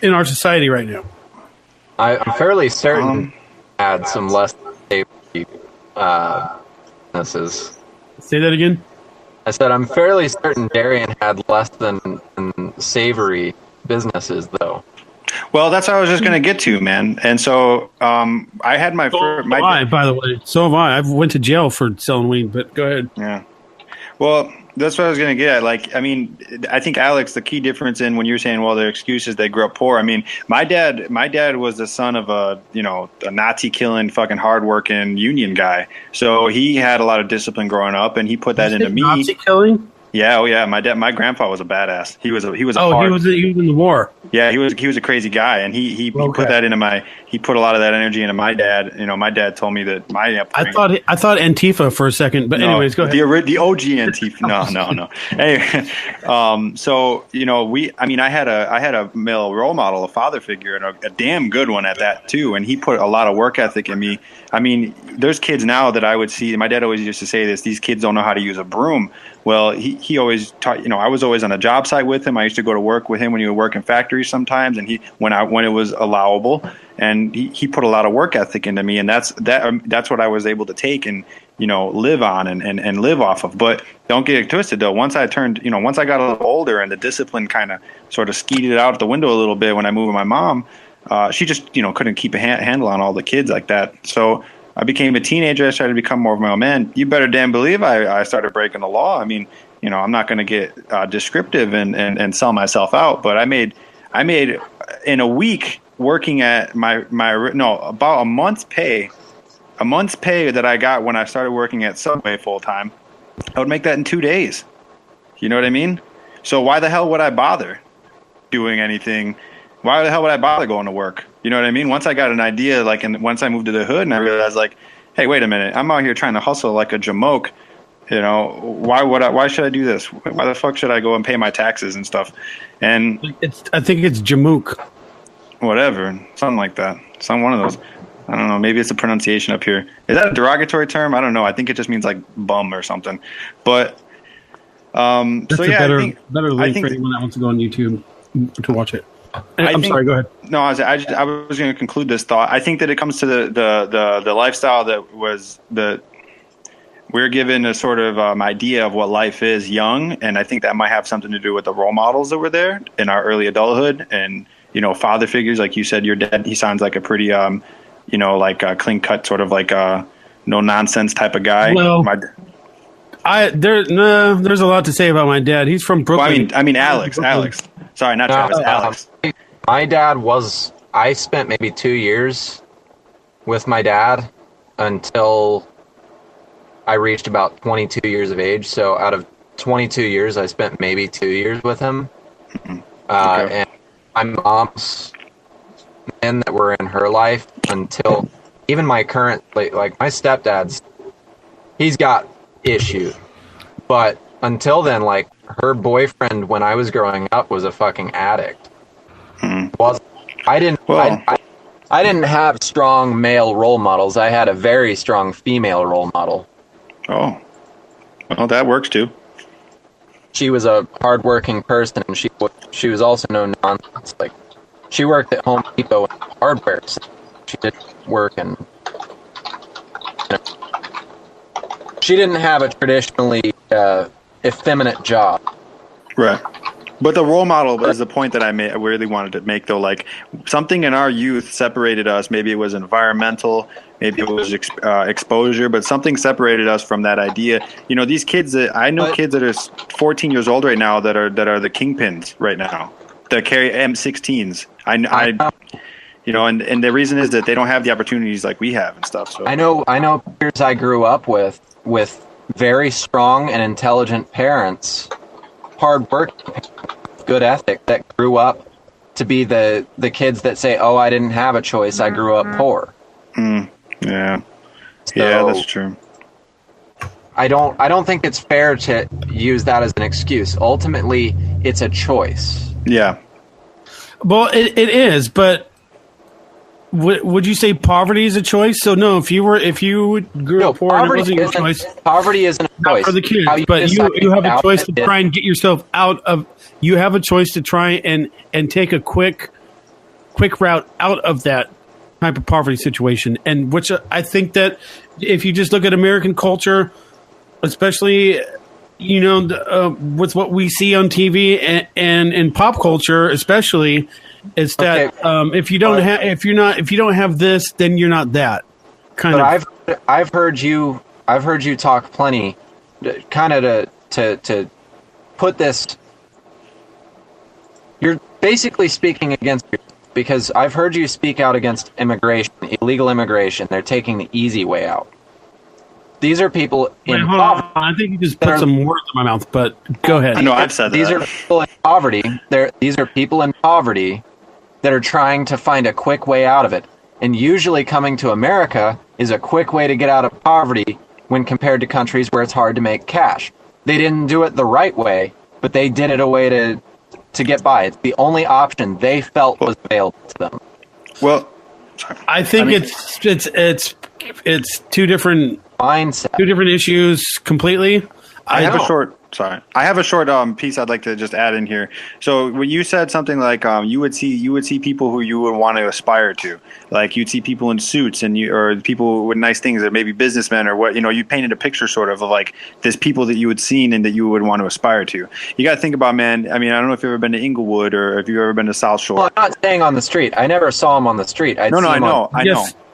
in our society right now. I'm fairly certain had some less savory businesses. Say that again? I said I'm fairly certain Darien had less than savory businesses, though. Well, that's what I was just going to get to, man. And so I had my first... by the way. So have I. I went to jail for selling weed, but go ahead. Yeah. Well, that's what I was going to get at. Like, I mean, I think, Alex, the key difference in when you're saying, well, their excuse is they grew up poor. I mean, my dad was the son of a Nazi-killing, fucking hard-working union guy. So he had a lot of discipline growing up, and he put that into me. Nazi-killing? Yeah, oh yeah. My grandpa was a badass. He was he was in the war. Yeah, he was a crazy guy, and he put that into he put a lot of that energy into my dad. My dad told me that my upbringing, I thought Antifa for a second, but anyways, go ahead. The OG Antifa. No. Anyway, so I had a male role model, a father figure, and a damn good one at that too. And he put a lot of work ethic in me. I mean, there's kids now that I would see. My dad always used to say this: these kids don't know how to use a broom. Well, he always taught. I was always on a job site with him. I used to go to work with him when he would work in factories sometimes, and when it was allowable. And he put a lot of work ethic into me, and that's what I was able to take and live on and live off of. But don't get it twisted though. Once I got a little older and the discipline kind of sort of skeeted out the window a little bit when I moved with my mom, she just couldn't keep a handle on all the kids like that. So I became a teenager. I started to become more of my own man. You better damn believe I started breaking the law. I mean, I'm not going to get descriptive and sell myself out, but I made in a week working at about a month's pay that I got when I started working at Subway full time. I would make that in 2 days. You know what I mean? So why the hell would I bother doing anything? Why the hell would I bother going to work? You know what I mean? Once I got an idea, and once I moved to the hood and I realized, hey, wait a minute, I'm out here trying to hustle like a jamoke. Why should I do this? Why the fuck should I go and pay my taxes and stuff? And I think it's jamook. Whatever, something like that. Some one of those. I don't know. Maybe it's a pronunciation up here. Is that a derogatory term? I don't know. I think it just means like bum or something. But that's a better link for anyone that wants to go on YouTube to watch it. Sorry, go ahead. No, I was going to conclude this thought. I think that it comes to the lifestyle that was we're given a sort of idea of what life is young, and I think that might have something to do with the role models that were there in our early adulthood, and father figures like you said. Your dad, he sounds like a pretty like a clean cut sort of like a no nonsense type of guy. Well, there's a lot to say about my dad. He's from Brooklyn. Well, I mean Alex. Sorry, not Travis. Alex. My dad I spent maybe 2 years with my dad until I reached about 22 years of age. So out of 22 years, I spent maybe 2 years with him. Okay. And my mom's men that were in her life until even my current, like my stepdad's, he's got issues. But until then, like her boyfriend when I was growing up was a fucking addict. I didn't have strong male role models. I had a very strong female role model. Oh, well, that works too. She was a hardworking person, and she was also no nonsense. Like she worked at Home Depot and hardware. So she did work, and she didn't have a traditionally effeminate job. Right. But the role model was the point that I really wanted to make, though. Like, something in our youth separated us. Maybe it was environmental, maybe it was exposure, but something separated us from that idea. You know, these kids I know kids that are 14 years old right now that are the kingpins right now, that carry M16s. You know, and the reason is that they don't have the opportunities like we have and stuff. So I know peers I grew up with very strong and intelligent parents, hard work, good ethic, that grew up to be the kids that say, "Oh, I didn't have a choice. I grew up poor." Yeah. So, yeah, that's true. I don't think it's fair to use that as an excuse. Ultimately, it's a choice. Yeah. Well, it is, but would you say poverty is a choice? So no, if you grew up poor, and it wasn't your choice. Poverty isn't a choice. Not for the kids, but you have a choice to try and get yourself out of. You have a choice to try and take a quick route out of that type of poverty situation, and which I think that if you just look at American culture, especially with what we see on TV and in pop culture, especially, is that if you don't have this, then you're not that kind of. I've heard you talk plenty, kind of to put this. You're basically speaking against, because I've heard you speak out against immigration, illegal immigration. They're taking the easy way out. These are people in poverty. I think you just put some words in my mouth, but go ahead. I know I've said that. These are people in poverty. These are people in poverty that are trying to find a quick way out of it. And usually coming to America is a quick way to get out of poverty when compared to countries where it's hard to make cash. They didn't do it the right way, but they did it a way to get by. It's the only option they felt was available to them. Well, I think it's two different mindset, two different issues completely. I have a short piece I'd like to just add in here. So when you said something like you would see people who you would want to aspire to, like you'd see people in suits or people with nice things, or maybe businessmen, or what, you painted a picture sort of like this people that you had seen and that you would want to aspire to. You got to think about, man. I mean, I don't know if you've ever been to Inglewood or if you've ever been to South Shore. Well, I'm not staying on the street. I never saw him on the street. I know.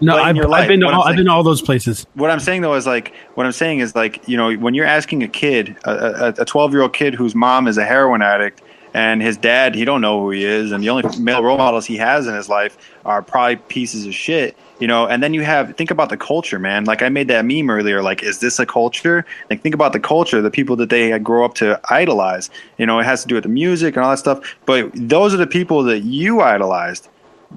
No, I've been to all those places. What I'm saying though is when you're asking a kid, a 12-year-old kid whose mom is a heroin addict and his dad, he don't know who he is, and the only male role models he has in his life are probably pieces of shit, and then think about the culture, man. Like I made that meme earlier, like, is this a culture? Like, think about the culture, the people that they grow up to idolize. It has to do with the music and all that stuff, but those are the people that you idolized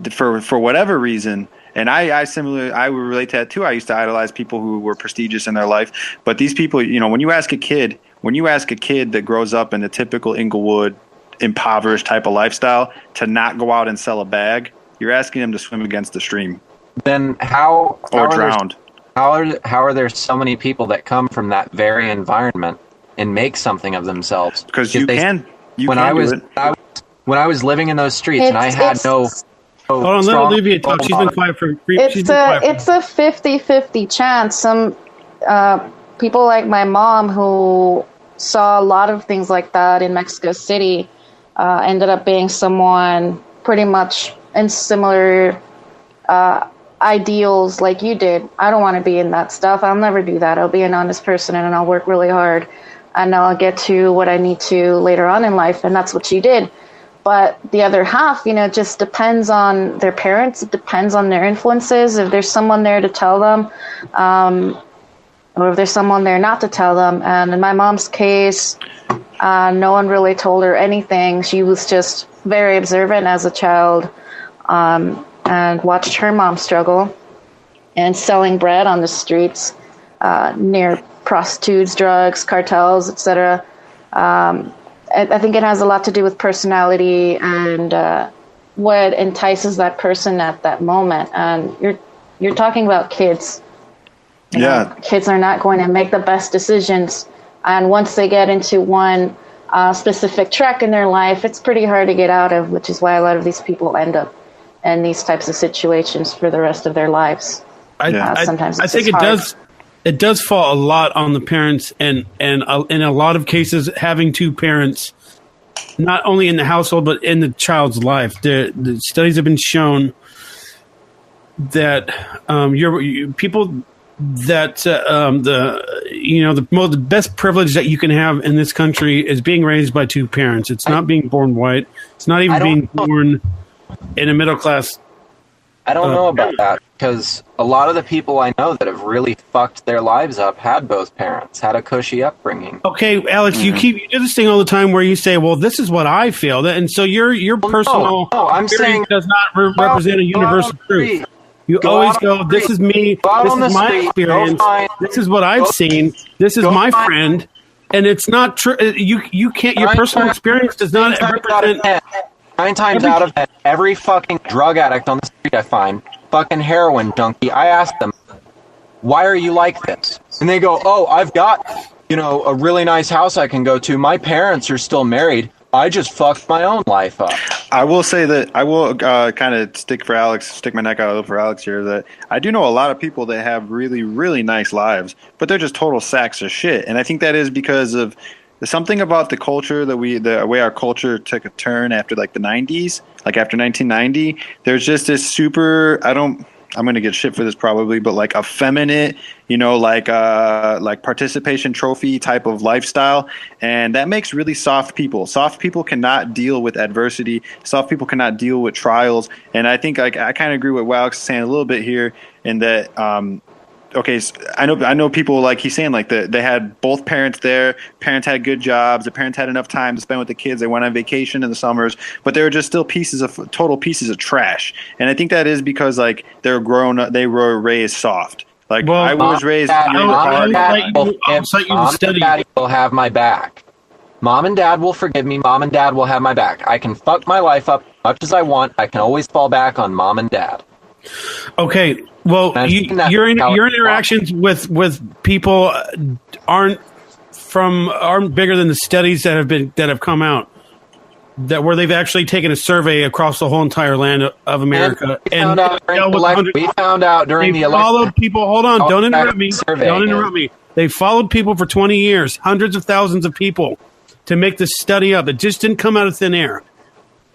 for whatever reason. And I would relate to that too. I used to idolize people who were prestigious in their life. But these people, when you ask a kid that grows up in a typical Inglewood, impoverished type of lifestyle to not go out and sell a bag, you're asking them to swim against the stream. Then how drowned? How are there so many people that come from that very environment and make something of themselves? Because when I was living in those streets and I had no. Hold on, let Olivia talk. She's been quiet for. It's a 50-50 chance. Some people like my mom, who saw a lot of things like that in Mexico City, ended up being someone pretty much in similar ideals like you did. I don't want to be in that stuff. I'll never do that. I'll be an honest person and I'll work really hard and I'll get to what I need to later on in life. And that's what she did. But the other half, just depends on their parents. It depends on their influences. If there's someone there to tell them, or if there's someone there not to tell them. And in my mom's case, no one really told her anything. She was just very observant as a child, and watched her mom struggle and selling bread on the streets near prostitutes, drugs, cartels, etc. I think it has a lot to do with personality and what entices that person at that moment. And you're talking about kids. Kids are not going to make the best decisions. And once they get into one specific track in their life, it's pretty hard to get out of, which is why a lot of these people end up in these types of situations for the rest of their lives. Sometimes I think it does fall a lot on the parents, and in a lot of cases, having two parents not only in the household but in the child's life. The studies have been shown that people that the best privilege that you can have in this country is being raised by two parents. It's not being born white. It's not even being born in a middle class. I don't know about that, because a lot of the people I know that have really fucked their lives up had both parents, had a cushy upbringing. Okay, Alex, you do this thing all the time where you say, "Well, this is what I feel," and so your personal I'm saying does not represent a universal truth. You always go, "This is me. This is my experience. This is what I've seen. This is my friend," and it's not true. You can't. Your personal experience does not represent. 9 times out of 10, every fucking drug addict on the street I find, fucking heroin junkie, I ask them, why are you like this? And they go, oh, I've got, a really nice house I can go to. My parents are still married. I just fucked my own life up. I will say that I will kind of stick my neck out for Alex here, that I do know a lot of people that have really, really nice lives, but they're just total sacks of shit. And I think that is because of something about the culture the way our culture took a turn after like the 90s, like after 1990. There's just this super, I'm going to get shit for this probably, but like effeminate, like participation trophy type of lifestyle. And that makes really soft people. Soft people cannot deal with adversity. Soft people cannot deal with trials. And I think I kind of agree with what Alex is saying a little bit here, in that, okay, so I know people, like he's saying, like they had both parents there. Parents had good jobs. The parents had enough time to spend with the kids. They went on vacation in the summers, but they were just still total pieces of trash. And I think that is because like they were raised soft. Like I was raised. Mom and Daddy will have my back. Mom and Dad will forgive me. Mom and Dad will have my back. I can fuck my life up as much as I want. I can always fall back on Mom and Dad. Okay, well, your interactions with people aren't bigger than the studies that have come out, that where they've actually taken a survey across the whole entire land of America we found out during the election. Followed people. Hold on, don't interrupt me. Don't interrupt me. They followed people for 20 years, hundreds of thousands of people, to make this study up. It just didn't come out of thin air.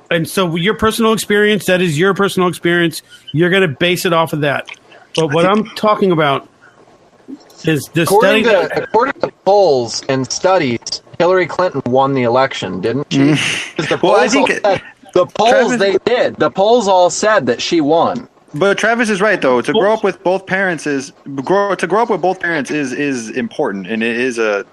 And so your personal experience, that is your personal experience, you're going to base it off of that. But what I'm talking about is the study. According to polls and studies, Hillary Clinton won the election, didn't she? The polls all said that she won. But Travis is right, though. To grow up with both parents is important, and it is a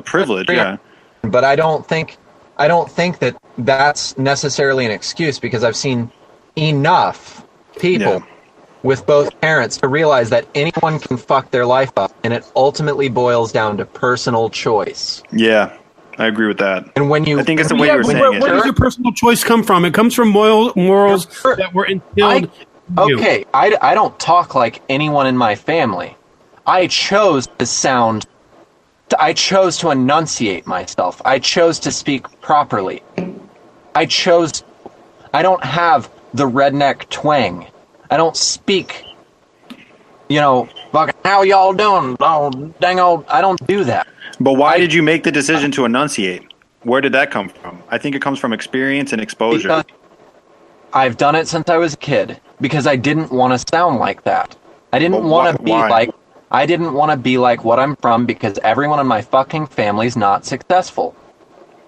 privilege. Yeah. But I don't think that that's necessarily an excuse, because I've seen enough people with both parents to realize that anyone can fuck their life up, and it ultimately boils down to personal choice. Yeah, I agree with that. And I think it's the way you're saying it. Where does your personal choice come from? It comes from morals that were instilled. Okay, I don't talk like anyone in my family. I chose to enunciate myself. I chose to speak properly. I don't have the redneck twang. I don't speak, fucking, how y'all doing? Oh, dang old, I don't do that. But why did you make the decision to enunciate? Where did that come from? I think it comes from experience and exposure. Because I've done it since I was a kid, because I didn't want to sound like that. I didn't want to be like what I'm from, because everyone in my fucking family's not successful.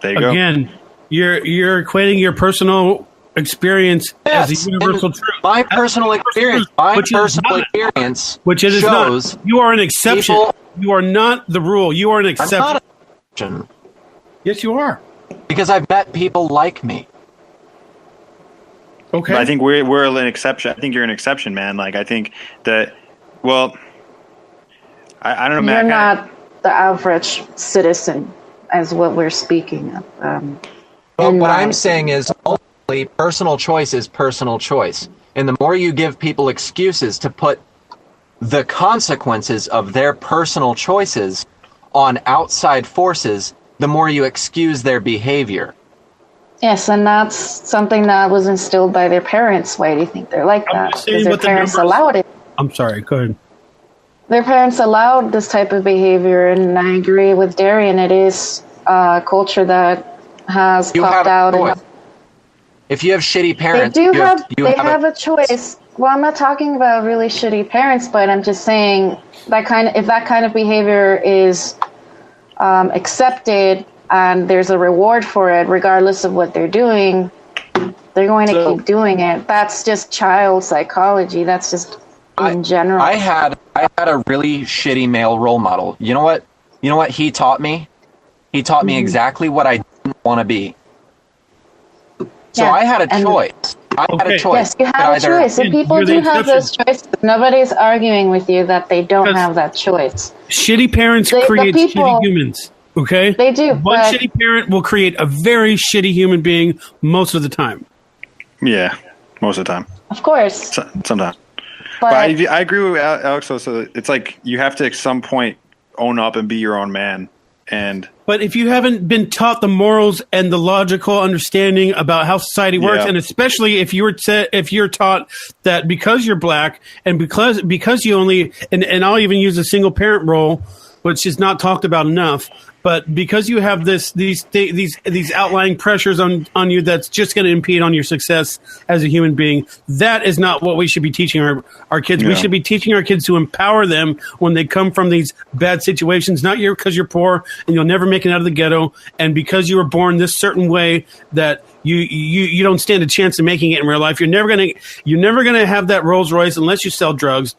There you go. Again, you're equating your personal experience as a universal truth. My personal experience shows you are an exception. You are not the rule. You are an exception. I'm not an exception. Yes, you are. Because I've met people like me. Okay. But I think we're an exception. I think you're an exception, man. Like, I think that, well, I don't know, man. You're not the average citizen, as what we're speaking of. But what I'm saying is, ultimately, personal choice is personal choice. And the more you give people excuses to put the consequences of their personal choices on outside forces, the more you excuse their behavior. Yes, and that's something that was instilled by their parents. Why do you think they're like that? Because their parents allowed it. I'm sorry, go ahead. Their parents allowed this type of behavior, and I agree with Darien. It is a culture that has You have popped a out. choice. If you have shitty parents, They you have a choice. Well, I'm not talking about really shitty parents, but I'm just saying if that kind of behavior is accepted and there's a reward for it, regardless of what they're doing, they're going to keep doing it. That's just child psychology. That's just in general. I had a really shitty male role model. You know what? He taught me? He taught me exactly what I didn't want to be. So I had a choice. Yes, you have a choice. And people do have those choices. Nobody's arguing with you that they don't have that choice. Shitty parents create shitty humans. Okay? They do. One shitty parent will create a very shitty human being most of the time. Yeah, most of the time. Of course. Sometimes. But I agree with Alex. So it's like you have to at some point own up and be your own man. But if you haven't been taught the morals and the logical understanding about how society works, and especially if you're taught that because you're black and because you only and I'll even use a single parent role, which is not talked about enough. But because you have these outlying pressures on you, that's just going to impede on your success as a human being. That is not what we should be teaching our kids. Yeah. We should be teaching our kids to empower them when they come from these bad situations. Not because you're poor and you'll never make it out of the ghetto, and because you were born this certain way that you don't stand a chance of making it in real life. You're never gonna have that Rolls Royce unless you sell drugs.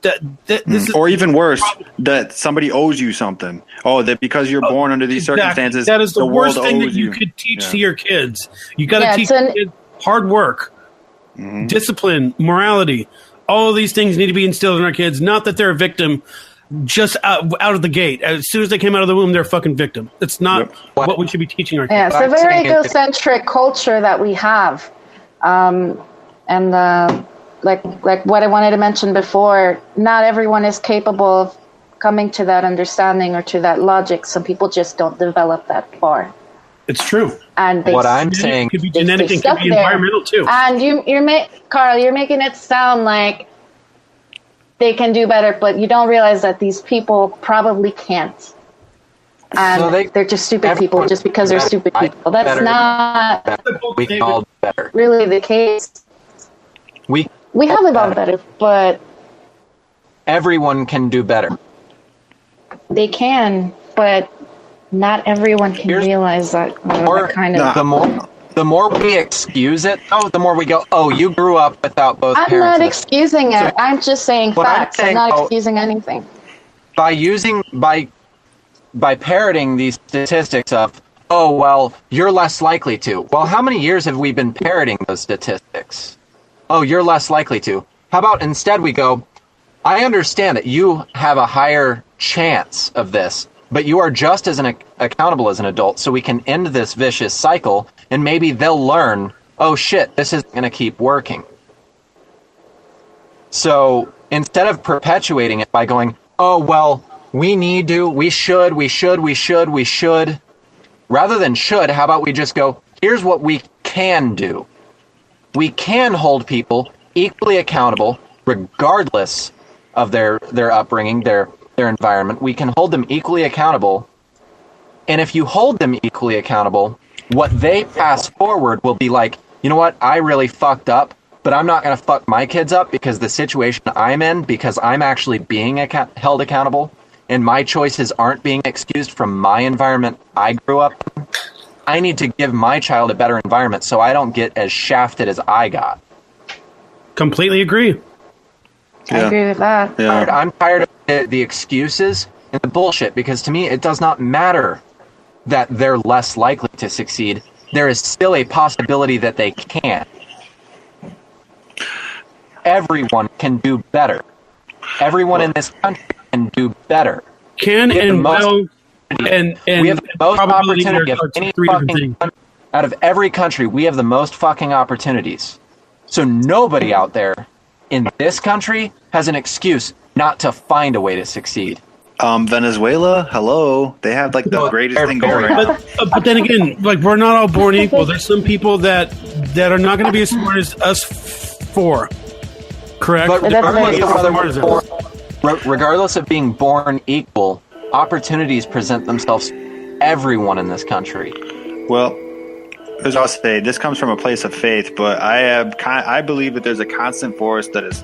Or even worse, that somebody owes you something. Oh, that because you're born under these circumstances, that is the worst thing that you could teach to your kids. You got to teach kids hard work, discipline, morality. All of these things need to be instilled in our kids. Not that they're a victim just out of the gate. As soon as they came out of the womb, they're a fucking victim. It's not what we should be teaching our kids. Yeah, it's a very egocentric culture that we have. Like what I wanted to mention before, not everyone is capable of coming to that understanding or to that logic. Some people just don't develop that far. It's true. And what I'm saying could be genetic and could be environmental too. And Carl, you're making it sound like they can do better, but you don't realize that these people probably can't. And they're just stupid people just because they're stupid people. That's not we can all do better. Really the case. We have evolved better, but everyone can do better. They can, but not everyone can realize that kind of. The more we excuse it, the more we go, you grew up without both parents. I'm not excusing it. I'm just saying facts. I'm not excusing anything. By parroting these statistics of, you're less likely to. Well, how many years have we been parroting those statistics? Oh, you're less likely to. How about instead we go, I understand that you have a higher chance of this, but you are just as accountable as an adult, so we can end this vicious cycle, and maybe they'll learn, oh shit, this isn't going to keep working. So instead of perpetuating it by going, we need to, we should, rather than should, how about we just go, here's what we can do. We can hold people equally accountable, regardless of their upbringing, their environment. We can hold them equally accountable. And if you hold them equally accountable, what they pass forward will be like, you know what, I really fucked up, but I'm not going to fuck my kids up because the situation I'm in, because I'm actually being held accountable, and my choices aren't being excused from my environment I grew up in. I need to give my child a better environment so I don't get as shafted as I got. Completely agree. I agree with that. Yeah. I'm tired of the excuses and the bullshit, because to me it does not matter that they're less likely to succeed. There is still a possibility that they can. Everyone can do better. Everyone in this country can do better. And we have the most opportunity of any fucking out of every country. We have the most fucking opportunities. So nobody out there in this country has an excuse not to find a way to succeed. Venezuela, hello. They have like the greatest thing going on. But then again, like, we're not all born equal. There's some people that are not going to be as smart as us four. Correct? But regardless of being born equal, opportunities present themselves to everyone in this country. Well, as I'll say, this comes from a place of faith, but I believe that there's a constant force that is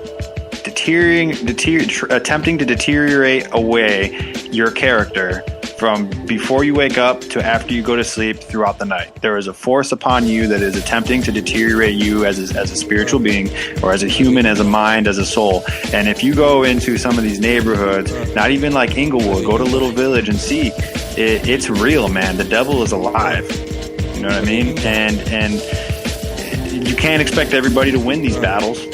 attempting to deteriorate away your character from before you wake up to after you go to sleep throughout the night. There is a force upon you that is attempting to deteriorate you as a spiritual being, or as a human, as a mind, as a soul. And if you go into some of these neighborhoods, not even like Inglewood, go to Little Village and see, it's real, man. The devil is alive. You know what I mean? And you can't expect everybody to win these battles.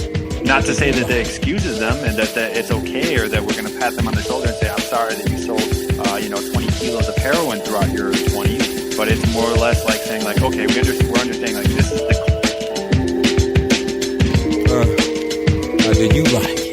Not to say that that excuses them and that it's okay, or that we're going to pat them on the shoulder and say, I'm sorry that you sold 20 kilos of heroin throughout your 20s, but it's more or less like saying, like, okay, we're understanding, like, this is the... do you like?